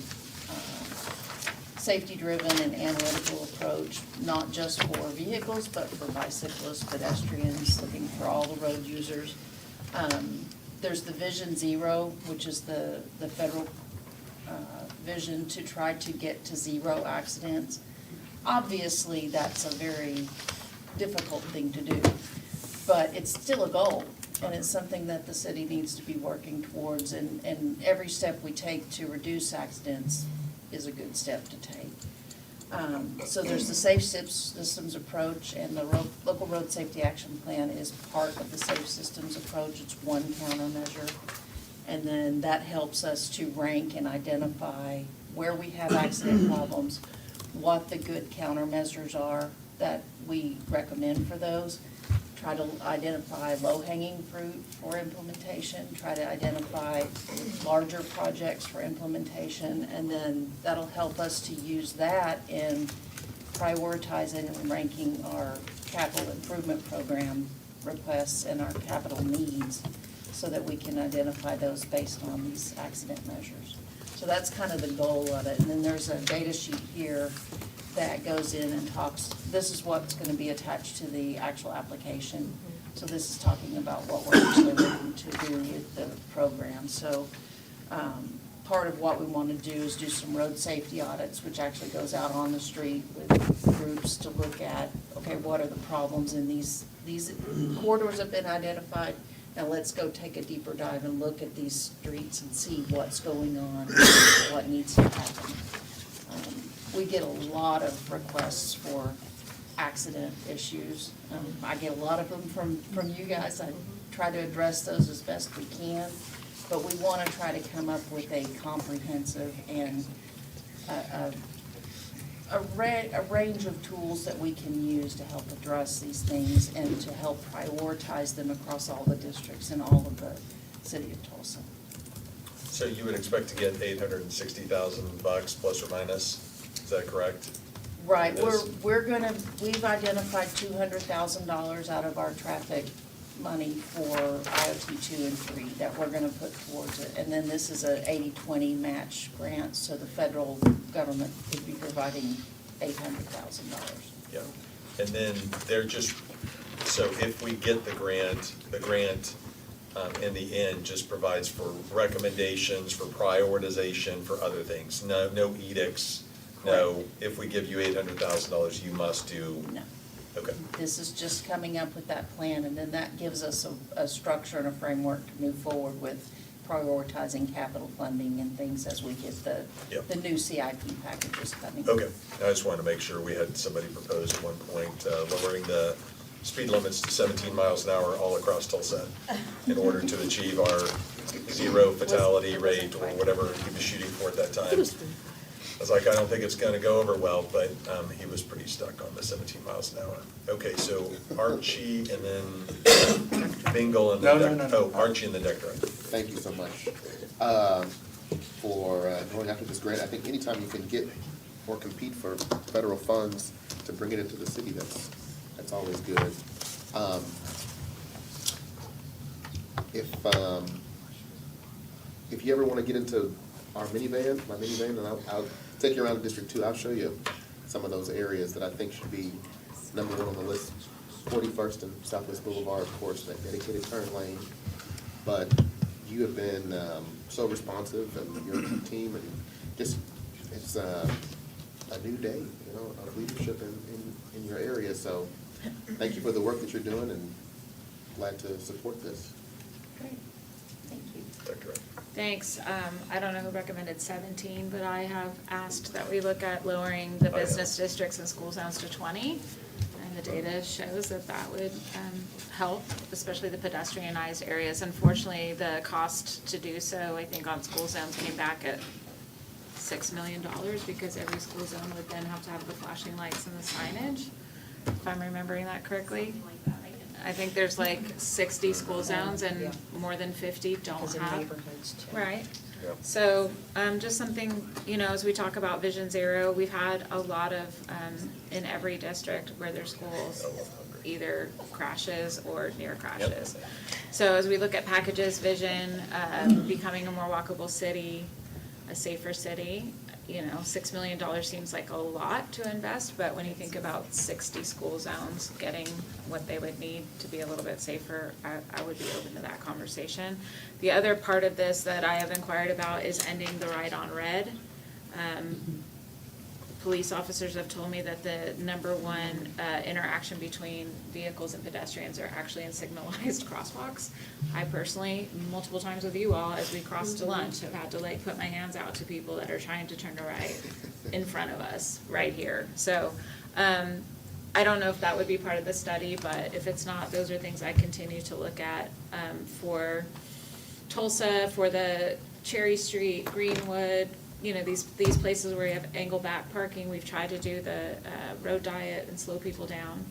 safety-driven and analytical approach, not just for vehicles, but for bicyclists, pedestrians, looking for all the road users. There's the Vision Zero, which is the federal vision to try to get to zero accidents. Obviously, that's a very difficult thing to do, but it's still a goal, and it's something that the city needs to be working towards, and every step we take to reduce accidents is a good step to take. So there's the Safe Systems approach, and the local road safety action plan is part of the Safe Systems approach. It's one countermeasure. And then that helps us to rank and identify where we have accident problems, what the good countermeasures are that we recommend for those. Try to identify low-hanging fruit for implementation, try to identify larger projects for implementation, and then that'll help us to use that in prioritizing and ranking our capital improvement program requests and our capital needs so that we can identify those based on these accident measures. So that's kind of the goal of it. And then there's a data sheet here that goes in and talks, this is what's going to be attached to the actual application. So this is talking about what we're actually looking to do with the program. So part of what we want to do is do some road safety audits, which actually goes out on the street with groups to look at, okay, what are the problems in these corridors have been identified. Now let's go take a deeper dive and look at these streets and see what's going on, what needs to happen. We get a lot of requests for accident issues. I get a lot of them from you guys. I try to address those as best we can, but we want to try to come up with a comprehensive and a range of tools that we can use to help address these things and to help prioritize them across all the districts in all of the city of Tulsa. So you would expect to get $860,000 plus or minus, is that correct? Right, Yes. we've identified $200,000 out of our traffic money for IoT 2 and 3 that we're gonna put towards it. And then this is a 80-20 match grant, so the federal government would be providing $800,000. Yeah, and then they're just, so if we get the grant in the end just provides for recommendations, for prioritization, for other things. No edicts, no, if we give you $800,000, you must do. No. Okay, This is just coming up with that plan, and then that gives us a structure and a framework to move forward with prioritizing capital funding and things as we get Yep. the new CIP packages coming. okay. I just wanted to make sure. We had somebody propose at one point lowering the speed limits to 17 miles an hour all across Tulsa in order to achieve our zero fatality rate or whatever he was shooting for at that time. I was like, I don't think it's gonna go over well, but he was pretty stuck on the 17 miles an hour. Okay, so Archie and then Bingle and No, the no, deck. no, no. Oh, Archie and the deck driver. Thank you so much. for going after this grant. I think anytime you can get or compete for federal funds to bring it into the city, that's always good. If you ever want to get into my minivan, and I'll take you around to District 2, I'll show you some of those areas that I think should be number one on the list. 41st and Southwest Boulevard, of course, that dedicated turn lane. But you have been so responsive, and your team, and just, it's a new day, of leadership in your area. So thank you for the work that you're doing, and glad to support this. Great, thank you. Dr. Wright. Thanks. I don't know who recommended 17, but I have asked that we look at lowering the business districts and school zones to 20. And the data shows that that would help, especially the pedestrianized areas. Unfortunately, the cost to do so, I think, on school zones came back at $6 million, because every school zone would then have to have the flashing lights and the signage, if I'm remembering that correctly. I think there's like 60 school zones and more than 50 don't Because of have. neighborhoods too. Right. Yeah. So, just something, as we talk about Vision Zero, we've had a lot of, in every district where there's schools, either crashes or near crashes. So as we look at packages, vision, becoming a more walkable city, a safer city, $6 million seems like a lot to invest, but when you think about 60 school zones getting what they would need to be a little bit safer, I would be open to that conversation. The other part of this that I have inquired about is ending the ride on red. Police officers have told me that the number one interaction between vehicles and pedestrians are actually in signalized crosswalks. I personally, multiple times with you all, as we cross to lunch, have had to put my hands out to people that are trying to turn to right in front of us, right here. So I don't know if that would be part of the study, but if it's not, those are things I continue to look at for Tulsa, for the Cherry Street, Greenwood, these places where you have angle back parking. We've tried to do the road diet and slow people down.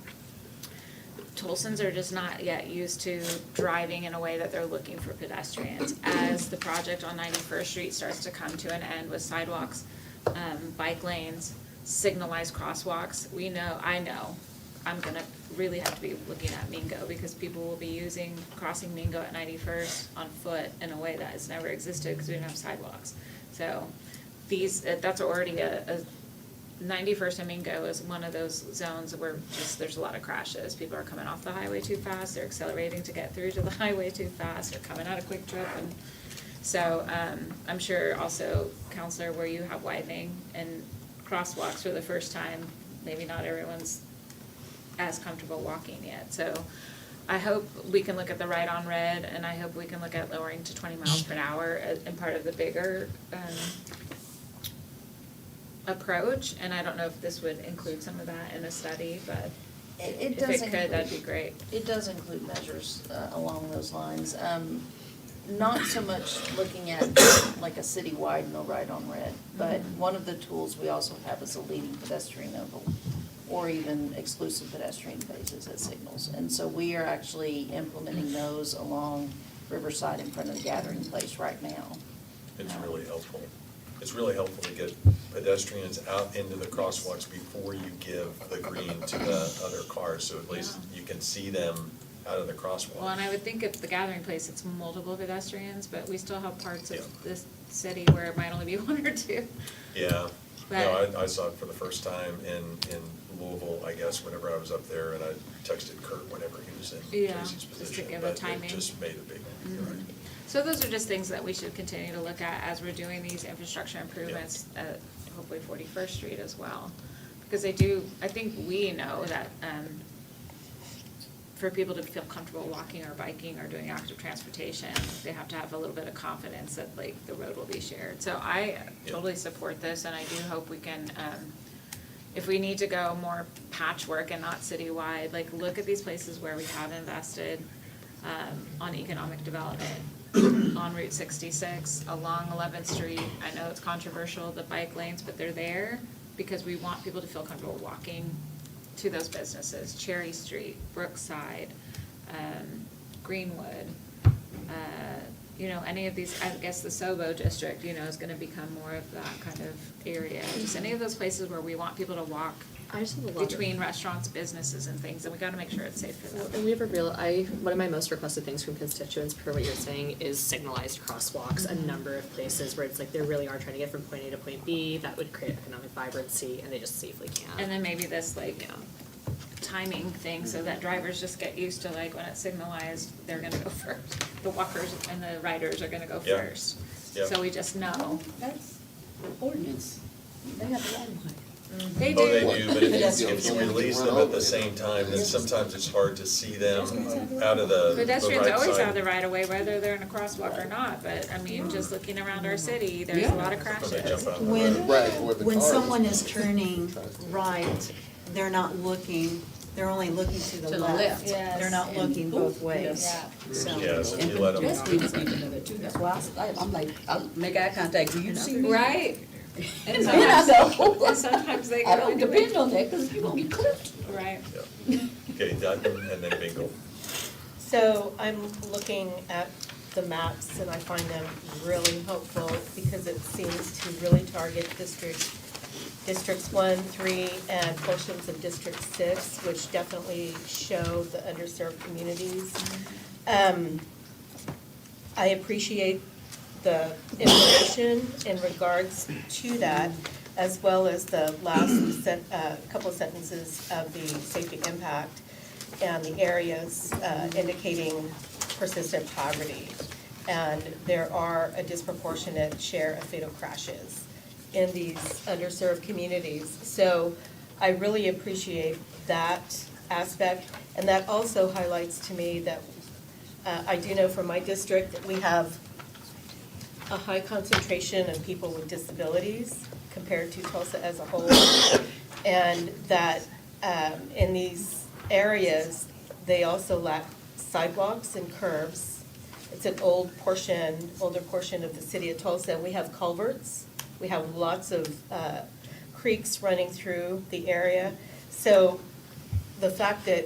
Tulsans are just not yet used to driving in a way that they're looking for pedestrians. As the project on 91st Street starts to come to an end with sidewalks, bike lanes, signalized crosswalks, I know, I'm gonna really have to be looking at Mingo, because people will be crossing Mingo at 91st on foot in a way that has never existed because we don't have sidewalks. So that's already a 91st and Mingo is one of those zones where there's a lot of crashes. People are coming off the highway too fast, they're accelerating to get through to the highway too fast, they're coming out of Quick Trip. And so I'm sure also, Counselor, where you have widening and crosswalks for the first time, maybe not everyone's as comfortable walking yet. So I hope we can look at the ride on red, and I hope we can look at lowering to 20 miles per hour as part of the bigger approach. And I don't know if this would include some of that in a study, but It if does it could, include- that'd be great. It does include measures along those lines. Not so much looking at like a citywide no ride on red, but one of the tools we also have is a leading pedestrian oval, or even exclusive pedestrian phases at signals. And so we are actually implementing those along Riverside in front of the gathering place right now. It's really helpful. It's really helpful to get pedestrians out into the crosswalks before you give the green to the other cars, so at least you can see them out of the crosswalk. Well, and I would think at the gathering place, it's multiple pedestrians, but we still have parts of this city where it might only be one or two. Yeah, But- no, I saw it for the first time in Louisville, I guess, whenever I was up there, and I texted Kurt whenever he was in Yeah, Tracy's just to position, give a but timing. it just made a big, you're right. So those are just things that we should continue to look at as we're doing these infrastructure improvements at hopefully 41st Street as well. Because I think we know that for people to feel comfortable walking or biking or doing active transportation, they have to have a little bit of confidence that the road will be shared. So I totally support this, and I do hope we can, if we need to go more patchwork and not citywide, look at these places where we have invested on economic development, on Route 66, along 11th Street. I know it's controversial, the bike lanes, but they're there because we want people to feel comfortable walking to those businesses. Cherry Street, Brookside, Greenwood, you know, any of these, I guess the Sobo district, you know, is gonna become more of that kind of area. Just any of those places where we want people to walk I just have a lot of. between restaurants, businesses and things, and we gotta make sure it's safe for them. And we have a real, one of my most requested things from constituents, per what you're saying, is signalized crosswalks, a number of places where it's like they really are trying to get from point A to point B, that would create economic vibrancy, and they just safely can't. And then maybe this like timing thing, so that drivers just get used to like when it's signalized, they're gonna go first. The walkers and the riders are gonna go Yeah. first. Yeah. So we just know. That's ordinance. They have the right of way. They do. Oh, they do, but if you Yeah. release them at the same time, then sometimes it's hard to see them out of the Pedestrians right always side. have the right of way, whether they're in a crosswalk or not, but I mean, just looking around our city, there's Yeah. a lot of When they crashes. jump out of the When- road. Right, or the When cars. someone is turning right, they're not looking, they're only looking to the To the left. left. Yes. They're not looking both ways. Yeah. So. Yes, if And you let them. pedestrians need to know that too. That's why I'm like, I'll make eye contact. Do you see me? Right? And And then I sometimes, know. and sometimes they I go don't into depend it. on that because you're gonna get clipped. Right. Yeah. Okay, Dutton and then Bingle. So I'm looking at the maps and I find them really helpful because it seems to really target districts 1, 3, and portions of District 6, which definitely show the underserved communities. I appreciate the information in regards to that, as well as the last couple of sentences of the safety impact and the areas indicating persistent poverty. And there are a disproportionate share of fatal crashes in these underserved communities. So I really appreciate that aspect. And that also highlights to me that I do know from my district that we have a high concentration of people with disabilities compared to Tulsa as a whole. And that in these areas, they also lack sidewalks and curbs. It's an older portion of the city of Tulsa. We have culverts. We have lots of creeks running through the area. So the fact that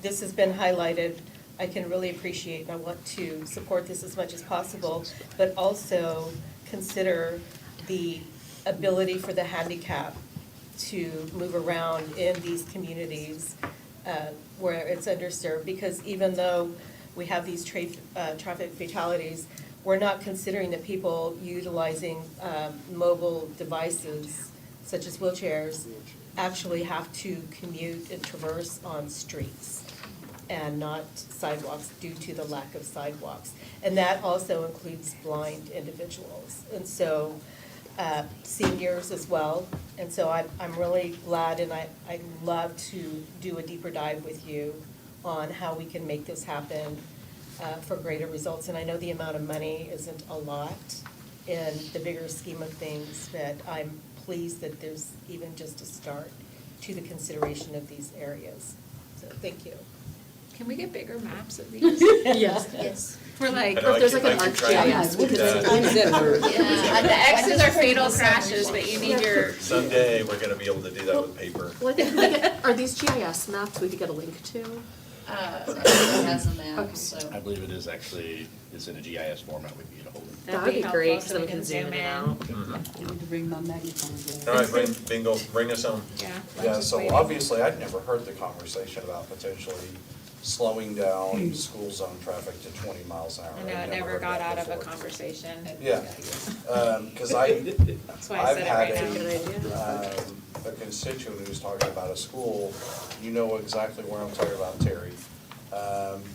this has been highlighted, I can really appreciate, and I want to support this as much as possible, but also consider the ability for the handicap to move around in these communities where it's underserved, because even though we have these traffic fatalities, we're not considering the people utilizing mobile devices such as wheelchairs actually have to commute and traverse on streets and not sidewalks due to the lack of sidewalks. And that also includes blind individuals. And so seniors as well. And so I'm really glad, and I'd love to do a deeper dive with you on how we can make this happen for greater results. And I know the amount of money isn't a lot in the bigger scheme of things, but I'm pleased that there's even just a start to the consideration of these areas. So thank you. Can we get bigger maps of these? Yes. Yes. For like, I know Or if there's I like an keep trying ArcGIS, to do that. yeah, the X's are fatal crashes, but you need your, Someday, we're gonna be able to do that with paper. Well, I think we get, are these GIS maps we could get a link to? It has a map, Okay. so. I believe it is actually, it's in a GIS format we can get a hold of. that'd That'd be be great, helpful, because so then we we can zoom in and out. Mhm. I need to bring my magnifying glass. All right, Bingle, bring us home. yeah. Yeah, so obviously, I'd never heard the conversation about potentially slowing down school zone traffic to 20 miles an hour. I know, I'd it never heard got that out of a before. conversation. Yeah, because That's why I I've said it had right now. a constituent who's talking about a school, you know exactly where I'm talking about, Terry,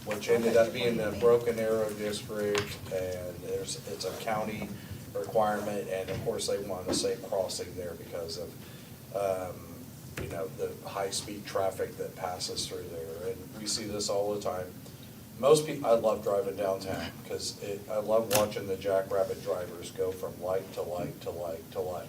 which ended up being the Broken Arrow district, and it's a county requirement, and of course, they want a safe crossing there because of, the high-speed traffic that passes through there, and we see this all the time. Most people, I love driving downtown, because I love watching the jackrabbit drivers go from light to light to light to light.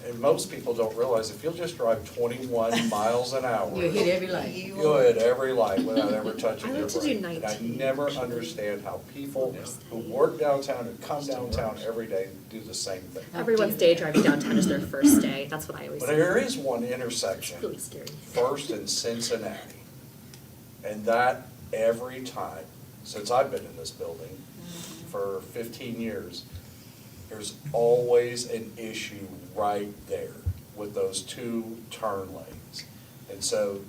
And most people don't realize if you'll just drive 21 miles an hour. You hit every light. You'll hit every light without ever touching I your like to do brake. And I 19. never understand how people who work downtown and come downtown every day do the same thing. Everyone's day driving downtown is their first day, that's what I always But say. there is one intersection, It's really scary. First and Cincinnati. And that every time, since I've been in this building, for 15 years, there's always an issue right there with those two turn lanes. And so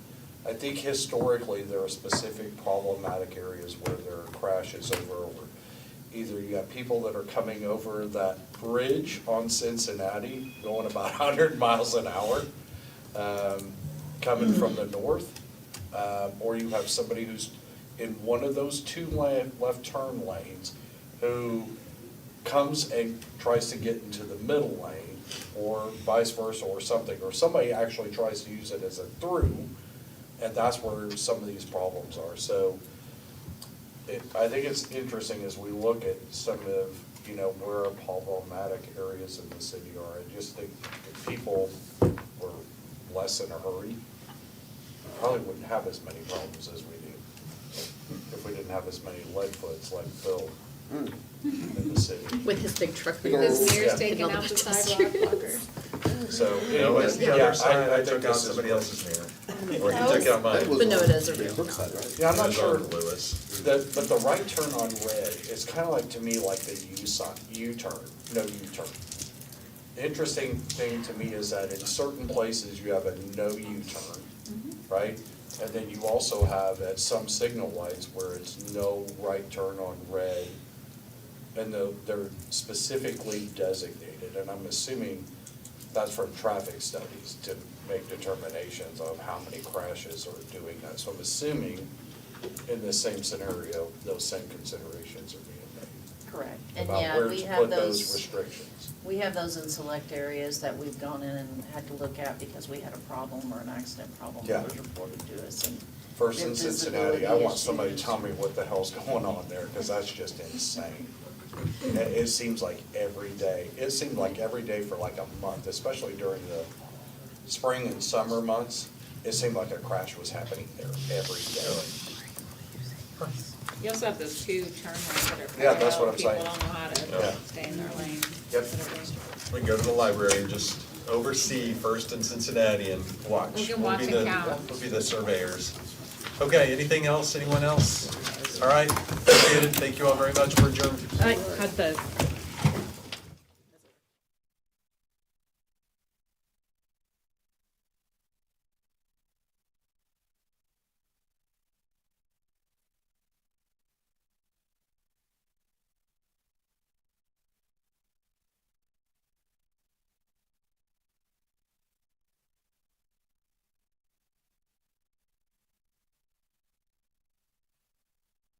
I think historically, there are specific problematic areas where there are crashes over. Either you have people that are coming over that bridge on Cincinnati, going about 100 miles an hour, coming from the north, or you have somebody who's in one of those two left turn lanes who comes and tries to get into the middle lane, or vice versa, or something, or somebody actually tries to use it as a through, and that's where some of these problems are. So I think it's interesting as we look at some of, you know, where problematic areas in the city are. I just think if people were less in a hurry, we probably wouldn't have as many problems as we do if we didn't have as many leadfoots like Bill in the city. With his big truck. Big old- His mirrors yeah. taking out the sidewalk blockers. No, So it's anyways, the yeah, other side, I think took out this is somebody really- else's mirror. Or he took out mine. That was But no, on it is a real Brookside, right? Yeah, I'm not It was sure. on Lewis. But the right turn on red is kind of like, to me, like the U-turn, no U-turn. Interesting thing to me is that in certain places, you have a no U-turn, right? And then you also have at some signal lights where it's no right turn on red, and they're specifically designated, and I'm assuming that's from traffic studies to make determinations of how many crashes are doing that. So I'm assuming in this same scenario, those same considerations are being made. Correct. And About yeah, where we to have put those those, restrictions. we have those in select areas that we've gone in and had to look at because we had a problem or an accident problem Yeah. that was reported to us. And First the in Cincinnati, visibility I want somebody to issues. tell me what the hell's going on there, because that's just insane. It seems like every day, it seemed like every day for like a month, especially during the spring and summer months, it seemed like a crash was happening there every day. You also have those two turn lanes that are Yeah, that's what parallel. I'm saying. People don't know how Yeah. to stay in their lane. Yep. We can go to the library and just oversee First in Cincinnati and watch. We can We'll watch be and the- count. We'll be the surveyors. Okay, anything else? Anyone else? All right, appreciate it. Thank you all very much. We're adjourned. I had the